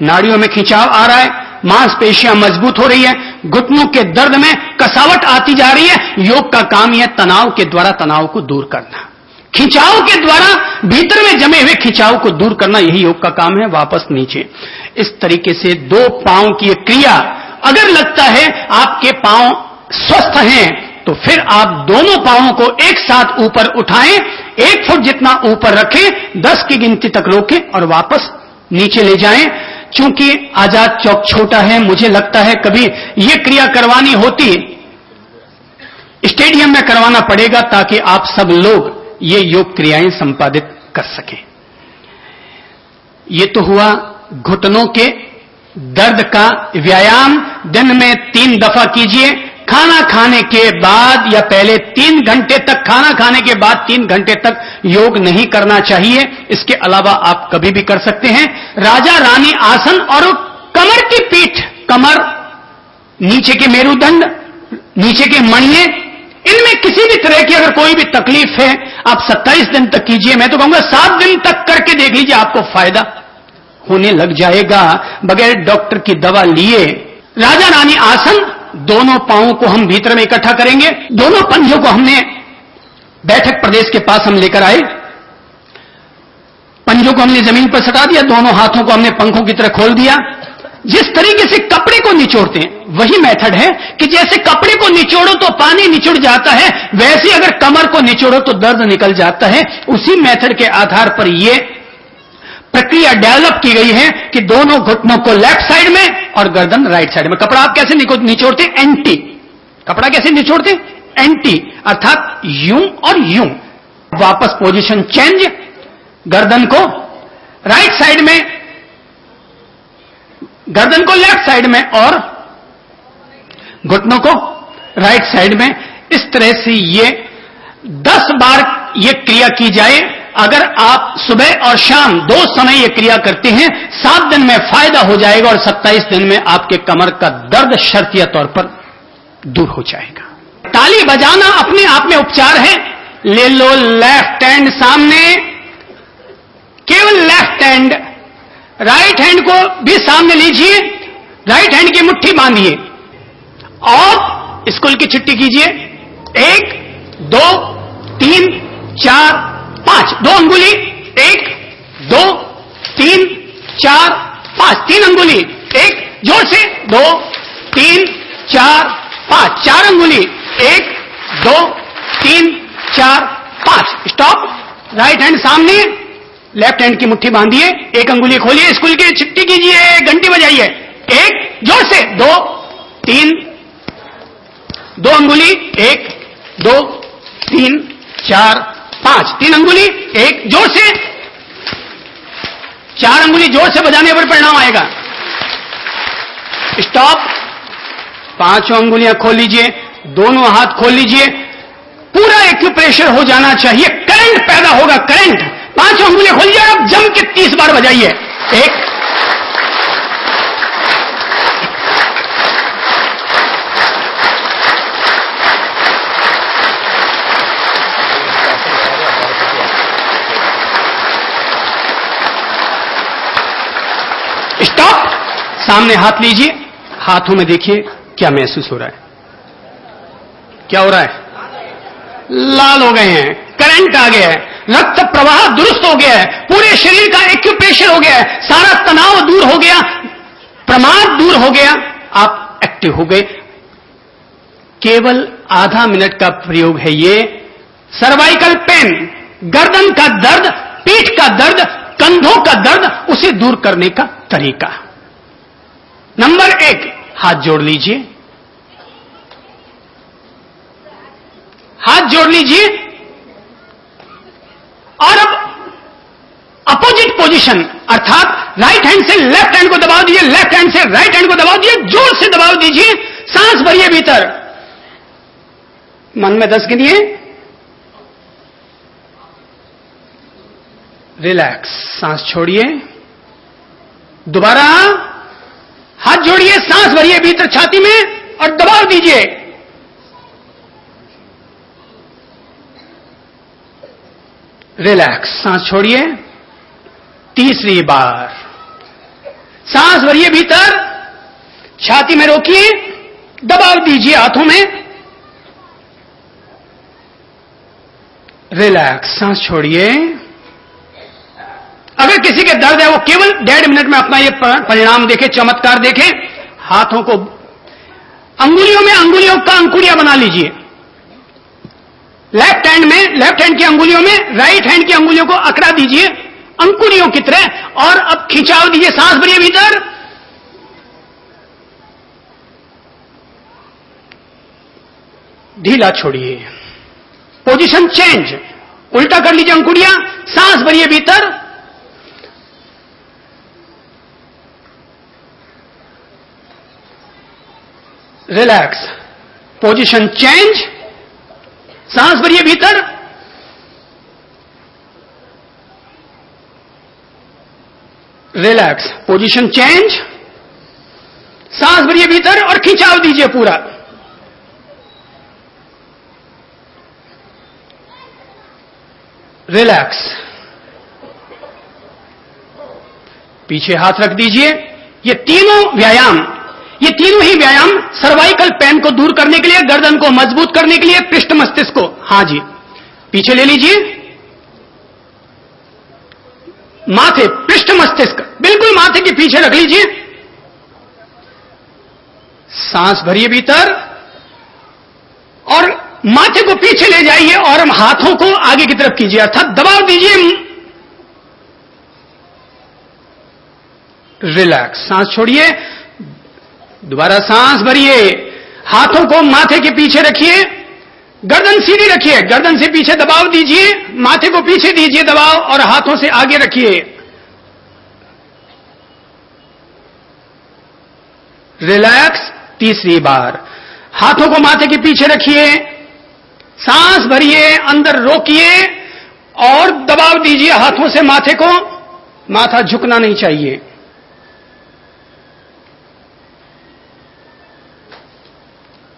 नाड़ियों में खिंचाव आ रहा है, मांसपेशियां मजबूत हो रही है, घुटनों के दर्द में कसावट आती जा रही है। योग का काम यह तनाव के द्वारा तनाव को दूर करना, खिंचाव के द्वारा भीतर में जमे हुए खिंचाव को दूर करना, यही योग का काम है। वापस नीचे, इस तरीके से 2 पांव की क्रिया। अगर लगता है आपके पांव स्वस्थ हैं तो फिर आप दोनों पांवों को एक साथ ऊपर उठाएं, 1 फुट जितना ऊपर रखें, 10 की गिनती तक रोकें और वापस नीचे ले जाएं। चूंकि आजाद चौक छोटा है, मुझे लगता है कभी यह क्रिया करवानी होती स्टेडियम में करवाना पड़ेगा ताकि आप सब लोग ये योग क्रियाएं संपादित कर सकें। ये तो हुआ घुटनों के दर्द का व्यायाम। दिन में 3 दफा कीजिए। खाना खाने के बाद या पहले 3 घंटे तक, खाना खाने के बाद 3 घंटे तक योग नहीं करना चाहिए। इसके अलावा आप कभी भी कर सकते हैं। राजा रानी आसन और कमर की पीठ, कमर, नीचे के मेरुदंड, नीचे के मणिये, इनमें किसी भी तरह की अगर कोई भी तकलीफ है, आप 27 दिन तक कीजिए। मैं तो कहूंगा 7 दिन तक करके देख लीजिए, आपको फायदा होने लग जाएगा बगैर डॉक्टर की दवा लिए। राजा रानी आसन, दोनों पांवों को हम भीतर में इकट्ठा करेंगे, दोनों पंजों को हमने बैठक प्रदेश के पास हम लेकर आए, पंजों को हमने जमीन पर सटा दिया, दोनों हाथों को हमने पंखों की तरह खोल दिया। जिस तरीके से कपड़े को निचोड़ते हैं वही मेथड है कि जैसे कपड़े को निचोड़ो तो पानी निचुड़ जाता है, वैसे अगर कमर को निचोड़ो तो दर्द निकल जाता है। उसी मेथड के आधार पर यह प्रक्रिया डेवलप की गई है कि दोनों घुटनों को लेफ्ट साइड में और गर्दन राइट साइड में। कपड़ा आप कैसे निचोड़ते? एंटी। कपड़ा कैसे निचोड़ते? एंटी, अर्थात यूं और यूं। वापस पोजीशन चेंज, गर्दन को राइट साइड में, गर्दन को लेफ्ट साइड में और घुटनों को राइट साइड में। इस तरह से ये 10 बार ये क्रिया की जाए। अगर आप सुबह और शाम 2 समय ये क्रिया करते हैं, 7 दिन में फायदा हो जाएगा और 27 दिन में आपके कमर का दर्द शर्तिया तौर पर दूर हो जाएगा। ताली बजाना अपने आप में उपचार है। ले लो लेफ्ट हैंड सामने, केवल लेफ्ट हैंड, राइट हैंड को भी सामने लीजिए, राइट हैंड की मुट्ठी बांधिए और स्कूल की छुट्टी कीजिए। 1 2 3 4 5, 2 अंगुली, 1 2 3 4 5, 3 अंगुली, 1 जोर से 2 3 4 5, 4 अंगुली, 1 2 3 4 5, स्टॉप। राइट हैंड सामने, लेफ्ट हैंड की मुट्ठी बांधिए, 1 अंगुली खोलिए, स्कूल की छुट्टी कीजिए, घंटी बजाइए। 1 जोर से 2 3, 2 अंगुली, 1 2 3 4 5, 3 अंगुली, 1 जोर से, 4 अंगुली जोर से बजाने पर परिणाम आएगा। स्टॉप। 5 अंगुलियां खोल लीजिए, दोनों हाथ खोल लीजिए, पूरा एक्यूप्रेशर हो जाना चाहिए, करंट पैदा होगा, करंट। 5 अंगुलियां खोलिए और अब जम के 30 बार बजाइए। 1 2 स्टॉप। सामने हाथ लीजिए, हाथों में देखिए क्या महसूस हो रहा है। क्या हो रहा है? लाल हो गए हैं, करंट आ गया है, रक्त प्रवाह दुरुस्त हो गया है, पूरे शरीर का एक्यूप्रेशर हो गया है, सारा तनाव दूर हो गया, प्रमाद दूर हो गया, आप एक्टिव हो गए। केवल आधा मिनट का प्रयोग है ये। सर्वाइकल पेन, गर्दन का दर्द, पीठ का दर्द, कंधों का दर्द, उसे दूर करने का तरीका। नंबर 1, हाथ जोड़ लीजिए, हाथ जोड़ लीजिए और अब अपोजिट पोजीशन, अर्थात राइट हैंड से लेफ्ट हैंड को दबाव दीजिए, लेफ्ट हैंड से राइट हैंड को दबाव दीजिए, जोर से दबाव दीजिए, सांस भरिए भीतर, मन में 10 गिनिए, रिलैक्स, सांस छोड़िए, दोबारा हाथ जोड़िए, सांस भरिए भीतर छाती में और दबाव दीजिए, रिलैक्स, सांस छोड़िए, तीसरी बार सांस भरिए भीतर, छाती में रोकिए, दबाव दीजिए हाथों में, रिलैक्स, सांस छोड़िए। अगर किसी के दर्द है वो केवल 1.5 मिनट में अपना ये परिणाम देखे, चमत्कार देखे। हाथों को अंगुलियों में अंगुलियों का अंकुरिया बना लीजिए, लेफ्ट हैंड में, लेफ्ट हैंड की अंगुलियों में राइट हैंड की अंगुलियों को अकड़ा दीजिए अंकुरियों की तरह, और अब खिंचाव दीजिए, सांस भरिए भीतर, ढीला छोड़िए, पोजीशन चेंज, उल्टा कर लीजिए अंकुरिया, सांस भरिए भीतर, रिलैक्स, पोजीशन चेंज, सांस भरिए भीतर, रिलैक्स, पोजीशन चेंज, सांस भरिए भीतर और खिंचाव दीजिए पूरा, रिलैक्स, पीछे हाथ रख दीजिए। ये तीनों व्यायाम, ये तीनों ही व्यायाम सर्वाइकल पेन को दूर करने के लिए, गर्दन को मजबूत करने के लिए, पृष्ठ मस्तिष्क को, हां जी, पीछे ले लीजिए, माथे, पृष्ठ मस्तिष्क बिल्कुल माथे के पीछे रख लीजिए, सांस भरिए भीतर और माथे को पीछे ले जाइए और हम हाथों को आगे की तरफ कीजिए, अर्थात दबाव दीजिए, रिलैक्स, सांस छोड़िए, दोबारा सांस भरिए, हाथों को माथे के पीछे रखिए, गर्दन सीधी रखिए, गर्दन से पीछे दबाव दीजिए, माथे को पीछे दीजिए दबाव और हाथों से आगे रखिए, रिलैक्स, तीसरी बार हाथों को माथे के पीछे रखिए, सांस भरिए, अंदर रोकिए और दबाव दीजिए हाथों से माथे को, माथा झुकना नहीं चाहिए,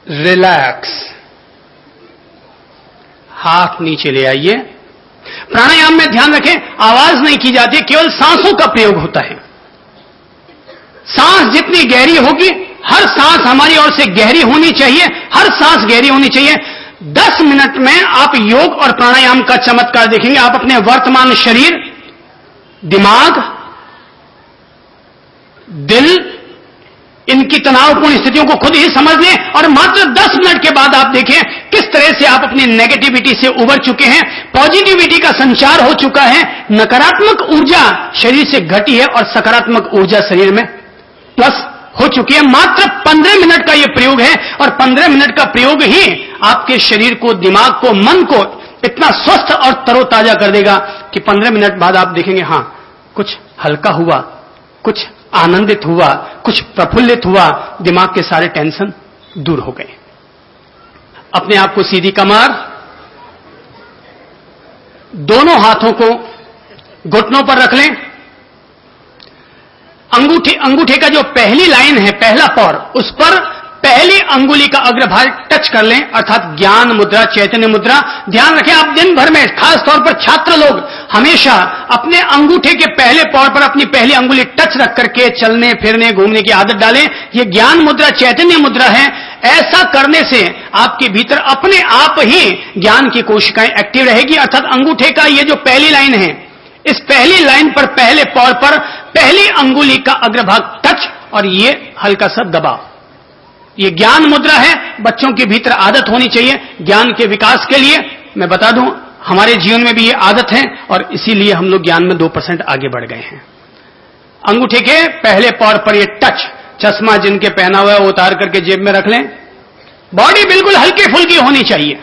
रिलैक्स, हाथ नीचे ले आइए। प्राणायाम में ध्यान रखें, आवाज नहीं की जाती, केवल सांसों का प्रयोग होता है। सांस जितनी गहरी होगी, हर सांस हमारी ओर से गहरी होनी चाहिए, हर सांस गहरी होनी चाहिए। 10 मिनट में आप योग और प्राणायाम का चमत्कार देखेंगे। आप अपने वर्तमान शरीर, दिमाग, दिल, इनकी तनावपूर्ण स्थितियों को खुद ही समझ लें और मात्र 10 मिनट के बाद आप देखें किस तरह से आप अपनी नेगेटिविटी से उबर चुके हैं, पॉजिटिविटी का संचार हो चुका है, नकारात्मक ऊर्जा शरीर से घटी है और सकारात्मक ऊर्जा शरीर में प्लस हो चुकी है। मात्र 15 मिनट का यह प्रयोग है और 15 मिनट का प्रयोग ही आपके शरीर को, दिमाग को, मन को इतना स्वस्थ और तरोताजा कर देगा कि 15 मिनट बाद आप देखेंगे, हां, कुछ हल्का हुआ, कुछ आनंदित हुआ, कुछ प्रफुल्लित हुआ, दिमाग के सारे टेंशन दूर हो गए। अपने आप को सीधी कमर, दोनों हाथों को घुटनों पर रख लें, अंगूठे का जो पहली लाइन है, पहला पौर, उस पर पहली अंगुली का अग्रभाग टच टच कर लें, अर्थात ज्ञान मुद्रा, चैतन्य मुद्रा। ध्यान रखें आप दिन भर में, खास तौर पर छात्र लोग हमेशा अपने अंगूठे के पहले पौर पर अपनी पहली अंगुली टच रख करके चलने फिरने घूमने की आदत डालें। यह ज्ञान मुद्रा, चैतन्य मुद्रा है। ऐसा करने से आपके भीतर अपने आप ही ज्ञान की कोशिकाएं एक्टिव रहेगी। अर्थात अंगूठे का यह जो पहली लाइन है, इस पहली लाइन पर पहले पौर पर पहली अंगुली का अग्रभाग टच और यह हल्का सा दबाव, ये ज्ञान मुद्रा है। बच्चों के भीतर आदत होनी चाहिए ज्ञान के विकास के लिए। मैं बता दूं, हमारे जीवन में भी ये आदत है और इसीलिए हम लोग ज्ञान में 2% आगे बढ़ गए हैं। अंगूठे के पहले पौर पर ये टच, चश्मा जिनके पहना हुआ है वो उतार करके जेब में रख लें। बॉडी बिल्कुल हल्की फुल्की होनी चाहिए।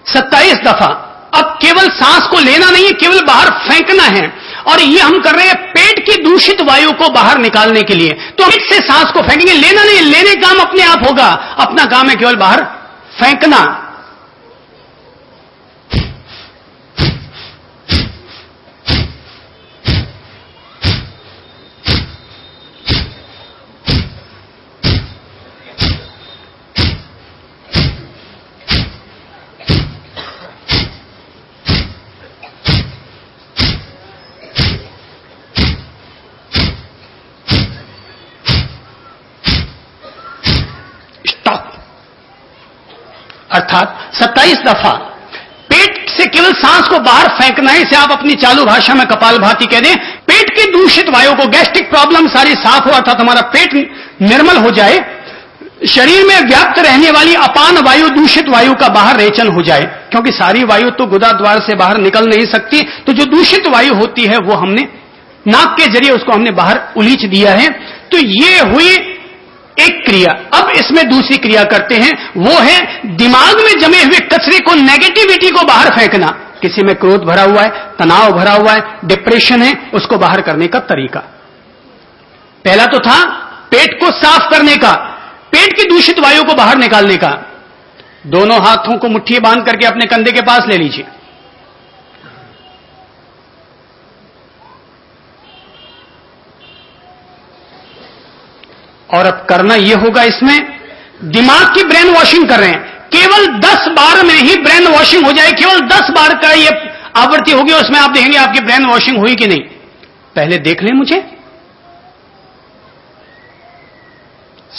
27 दफा। अब केवल सांस को लेना नहीं है, केवल बाहर फेंकना है। और ये हम कर रहे हैं पेट की दूषित वायु को बाहर निकालने के लिए। तो पेट से सांस को फेंकेंगे, लेना नहीं, लेने काम अपने आप होगा। अपना काम है केवल बाहर फेंकना। अर्थात 27 दफा पेट से केवल सांस को बाहर फेंकना है। इसे आप अपनी चालू भाषा में कपालभाति कह दें। पेट की दूषित वायु को, गैस्ट्रिक प्रॉब्लम सारी साफ हो, अर्थात हमारा पेट निर्मल हो जाए। शरीर में व्याप्त रहने वाली अपान वायु, दूषित वायु का बाहर रेचन हो जाए, क्योंकि सारी वायु तो गुदा द्वार से बाहर निकल नहीं सकती। तो जो दूषित वायु होती है वो हमने नाक के जरिए उसको हमने बाहर उलीच दिया है। तो ये हुई एक क्रिया। अब इसमें दूसरी क्रिया करते हैं, वो है दिमाग में जमे हुए कचरे को, नेगेटिविटी को बाहर फेंकना। किसी में क्रोध भरा हुआ है, तनाव भरा हुआ है, डिप्रेशन है, उसको बाहर करने का तरीका। पहला तो था पेट को साफ करने का, पेट की दूषित वायु को बाहर निकालने का। दोनों हाथों को मुट्ठी बांध करके अपने कंधे के पास ले लीजिए। और अब करना यह होगा, इसमें दिमाग की ब्रेन वॉशिंग कर रहे हैं। केवल 10 बार में ही ब्रेन वॉशिंग हो जाए। केवल 10 बार का यह आवृत्ति होगी, उसमें आप देखेंगे आपकी ब्रेन वॉशिंग हुई कि नहीं। पहले देख लें मुझे।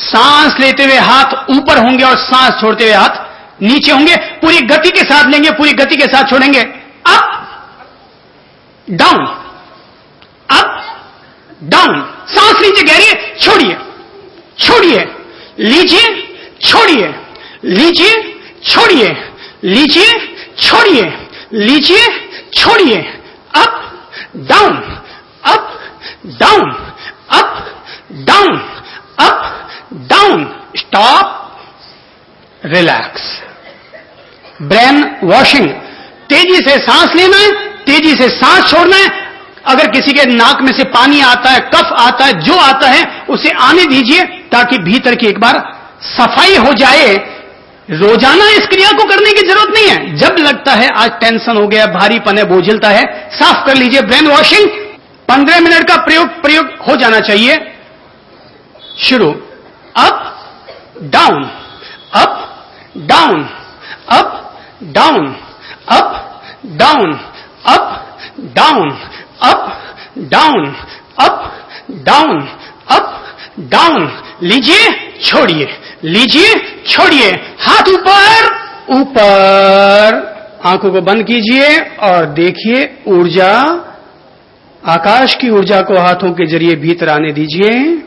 सांस लेते हुए हाथ ऊपर होंगे और सांस छोड़ते हुए हाथ नीचे होंगे। पूरी गति के साथ लेंगे, पूरी गति के साथ छोड़ेंगे। Up down, up down. सांस लीजिए गहरी, छोड़िए, छोड़िए, लीजिए, छोड़िए, लीजिए, छोड़िए, लीजिए, छोड़िए, लीजिए, छोड़िए। Up down, up down, up down, up down. Stop, relax. Brain washing. तेजी से सांस लेना है, तेजी से सांस छोड़ना है। अगर किसी के नाक में से पानी आता है, कफ आता है, जो आता है उसे आने दीजिए, ताकि भीतर की एक बार सफाई हो जाए। रोजाना इस क्रिया को करने की जरूरत नहीं है। जब लगता है आज टेंशन हो गया, भारीपन है, बोझिलता है, साफ कर लीजिए। ब्रेन वॉशिंग 15 मिनट का प्रयोग हो जाना चाहिए। शुरू। Up down, up down, up down, up down, up down, up down, up down, up down. लीजिए, छोड़िए, लीजिए, छोड़िए। हाथ ऊपर, ऊपर। आंखों को बंद कीजिए और देखिए ऊर्जा, आकाश की ऊर्जा को हाथों के जरिए भीतर आने दीजिए।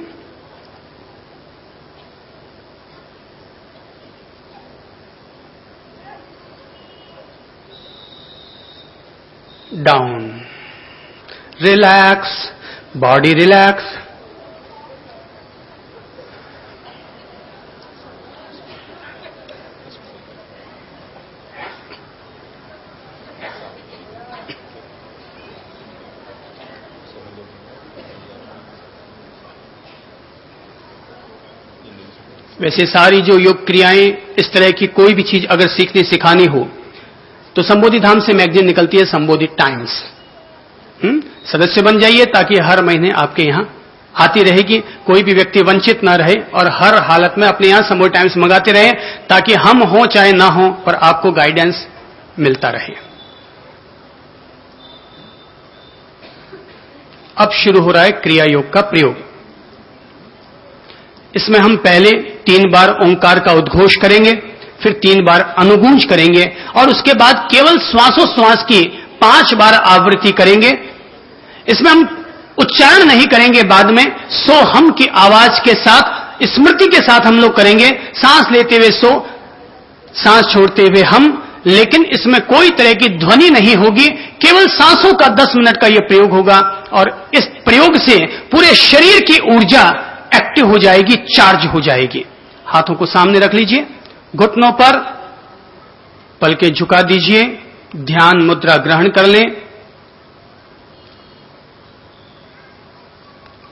डाउन। Relax, body relax. वैसे सारी जो योग क्रियाएं, इस तरह की कोई भी चीज अगर सीखनी सिखानी हो तो संबोधि धाम से मैगजीन निकलती है, संबोधि टाइम्स। सदस्य बन जाइए ताकि हर महीने आपके यहां आती रहेगी। कोई भी व्यक्ति वंचित ना रहे और हर हालत में अपने यहां समूह टाइम्स मंगाते रहे, ताकि हम हो चाहे ना हो, पर आपको गाइडेंस मिलता रहे। अब शुरू हो रहा है क्रिया योग का प्रयोग। इसमें हम पहले 3 बार ओंकार का उद्घोष करेंगे, फिर 3 बार अनुगूंज करेंगे, और उसके बाद केवल श्वासोश्वास की 5 बार आवृत्ति करेंगे। इसमें हम उच्चारण नहीं करेंगे, बाद में सो हम की आवाज के साथ, स्मृति के साथ हम लोग करेंगे। सांस लेते हुए सो, सांस छोड़ते हुए हम, लेकिन इसमें कोई तरह की ध्वनि नहीं होगी, केवल सांसों का 10 मिनट का यह प्रयोग होगा। और इस प्रयोग से पूरे शरीर की ऊर्जा एक्टिव हो जाएगी, चार्ज हो जाएगी। हाथों को सामने रख लीजिए, घुटनों पर पलकें झुका दीजिए, ध्यान मुद्रा ग्रहण कर लें।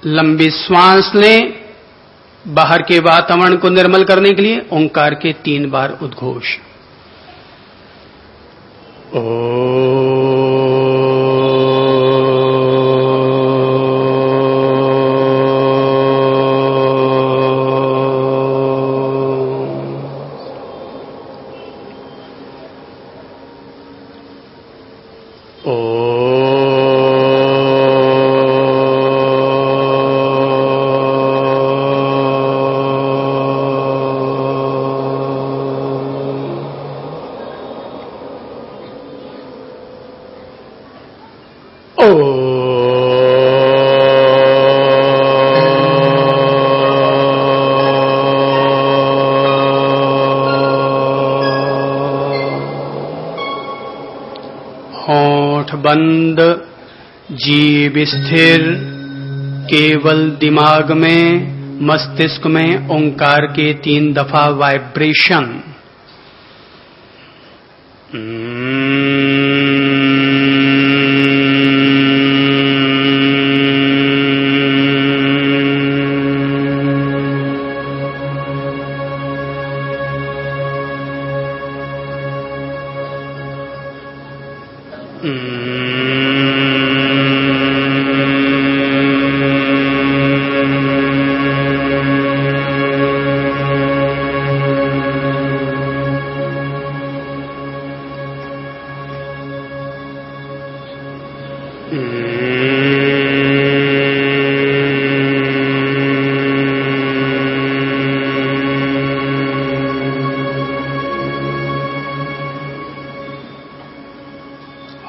लंबी श्वास लें, बाहर के वातावरण को निर्मल करने के लिए ओंकार के 3 बार उद्घोष। होंठ बंद, जीभ स्थिर, केवल दिमाग में, मस्तिष्क में ओंकार के 3 दफा वाइब्रेशन।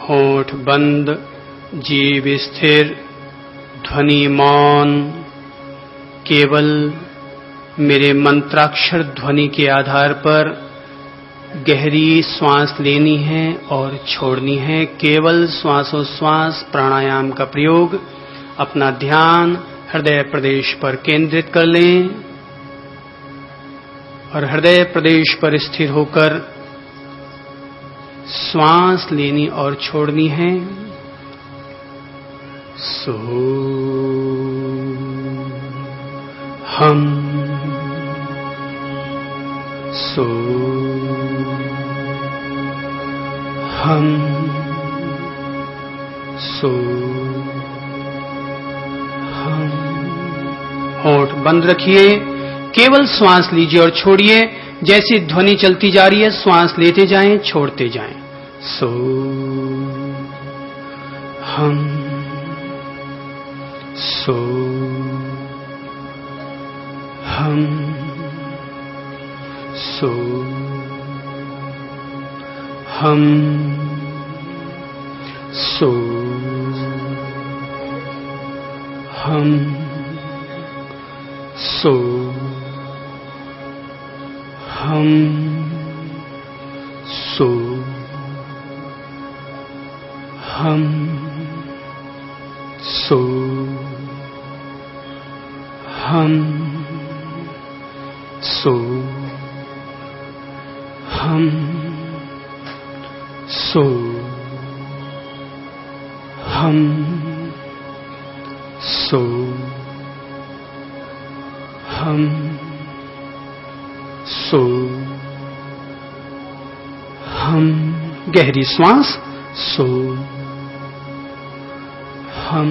होंठ बंद, जीभ स्थिर, ध्वनि मौन। केवल मेरे मंत्राक्षर ध्वनि के आधार पर गहरी श्वास लेनी है और छोड़नी है। केवल श्वासोश्वास प्राणायाम का प्रयोग। अपना ध्यान हृदय प्रदेश पर केंद्रित कर लें और हृदय प्रदेश पर स्थिर होकर श्वास लेनी और छोड़नी है। सो हम, सो हम, सो हम। होंठ बंद रखिए, केवल श्वास लीजिए और छोड़िए। जैसी ध्वनि चलती जा रही है, श्वास लेते जाएं, छोड़ते जाएं। सो हम, सो हम, सो हम, सो हम, सो हम, सो हम, सो हम, सो हम, सो हम, सो हम, सो हम। गहरी श्वास। सो हम,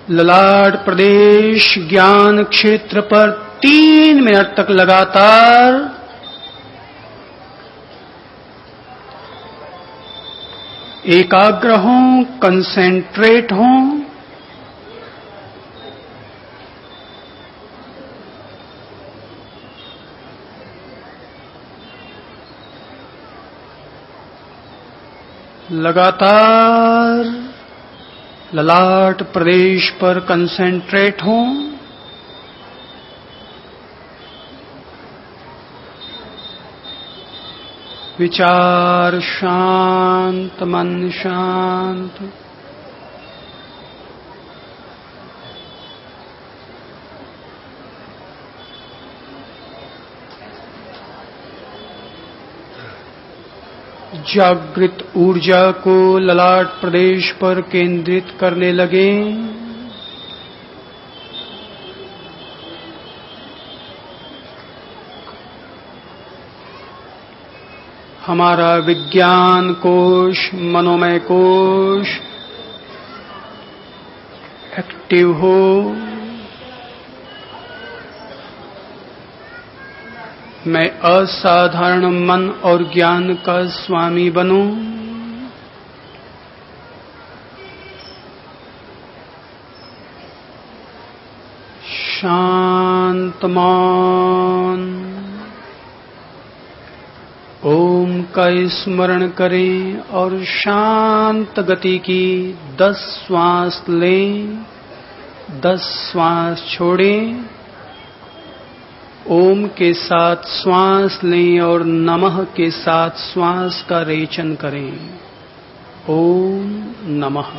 ललाट प्रदेश ज्ञान क्षेत्र पर 3 मिनट तक लगातार एकाग्र हों, कंसेंट्रेट हों। लगातार ललाट प्रदेश पर कंसेंट्रेट हों। विचार शांत, मन शांत। जागृत ऊर्जा को ललाट प्रदेश पर केंद्रित करने लगे। हमारा विज्ञान कोश, मनोमय कोश एक्टिव हो। मैं असाधारण मन और ज्ञान का स्वामी बनूं। शांत मौन। ओम का स्मरण करें और शांत गति की 10 श्वास लें, 10 श्वास छोड़ें। ओम के साथ श्वास लें और नमः के साथ श्वास का रेचन करें। ओम नमः।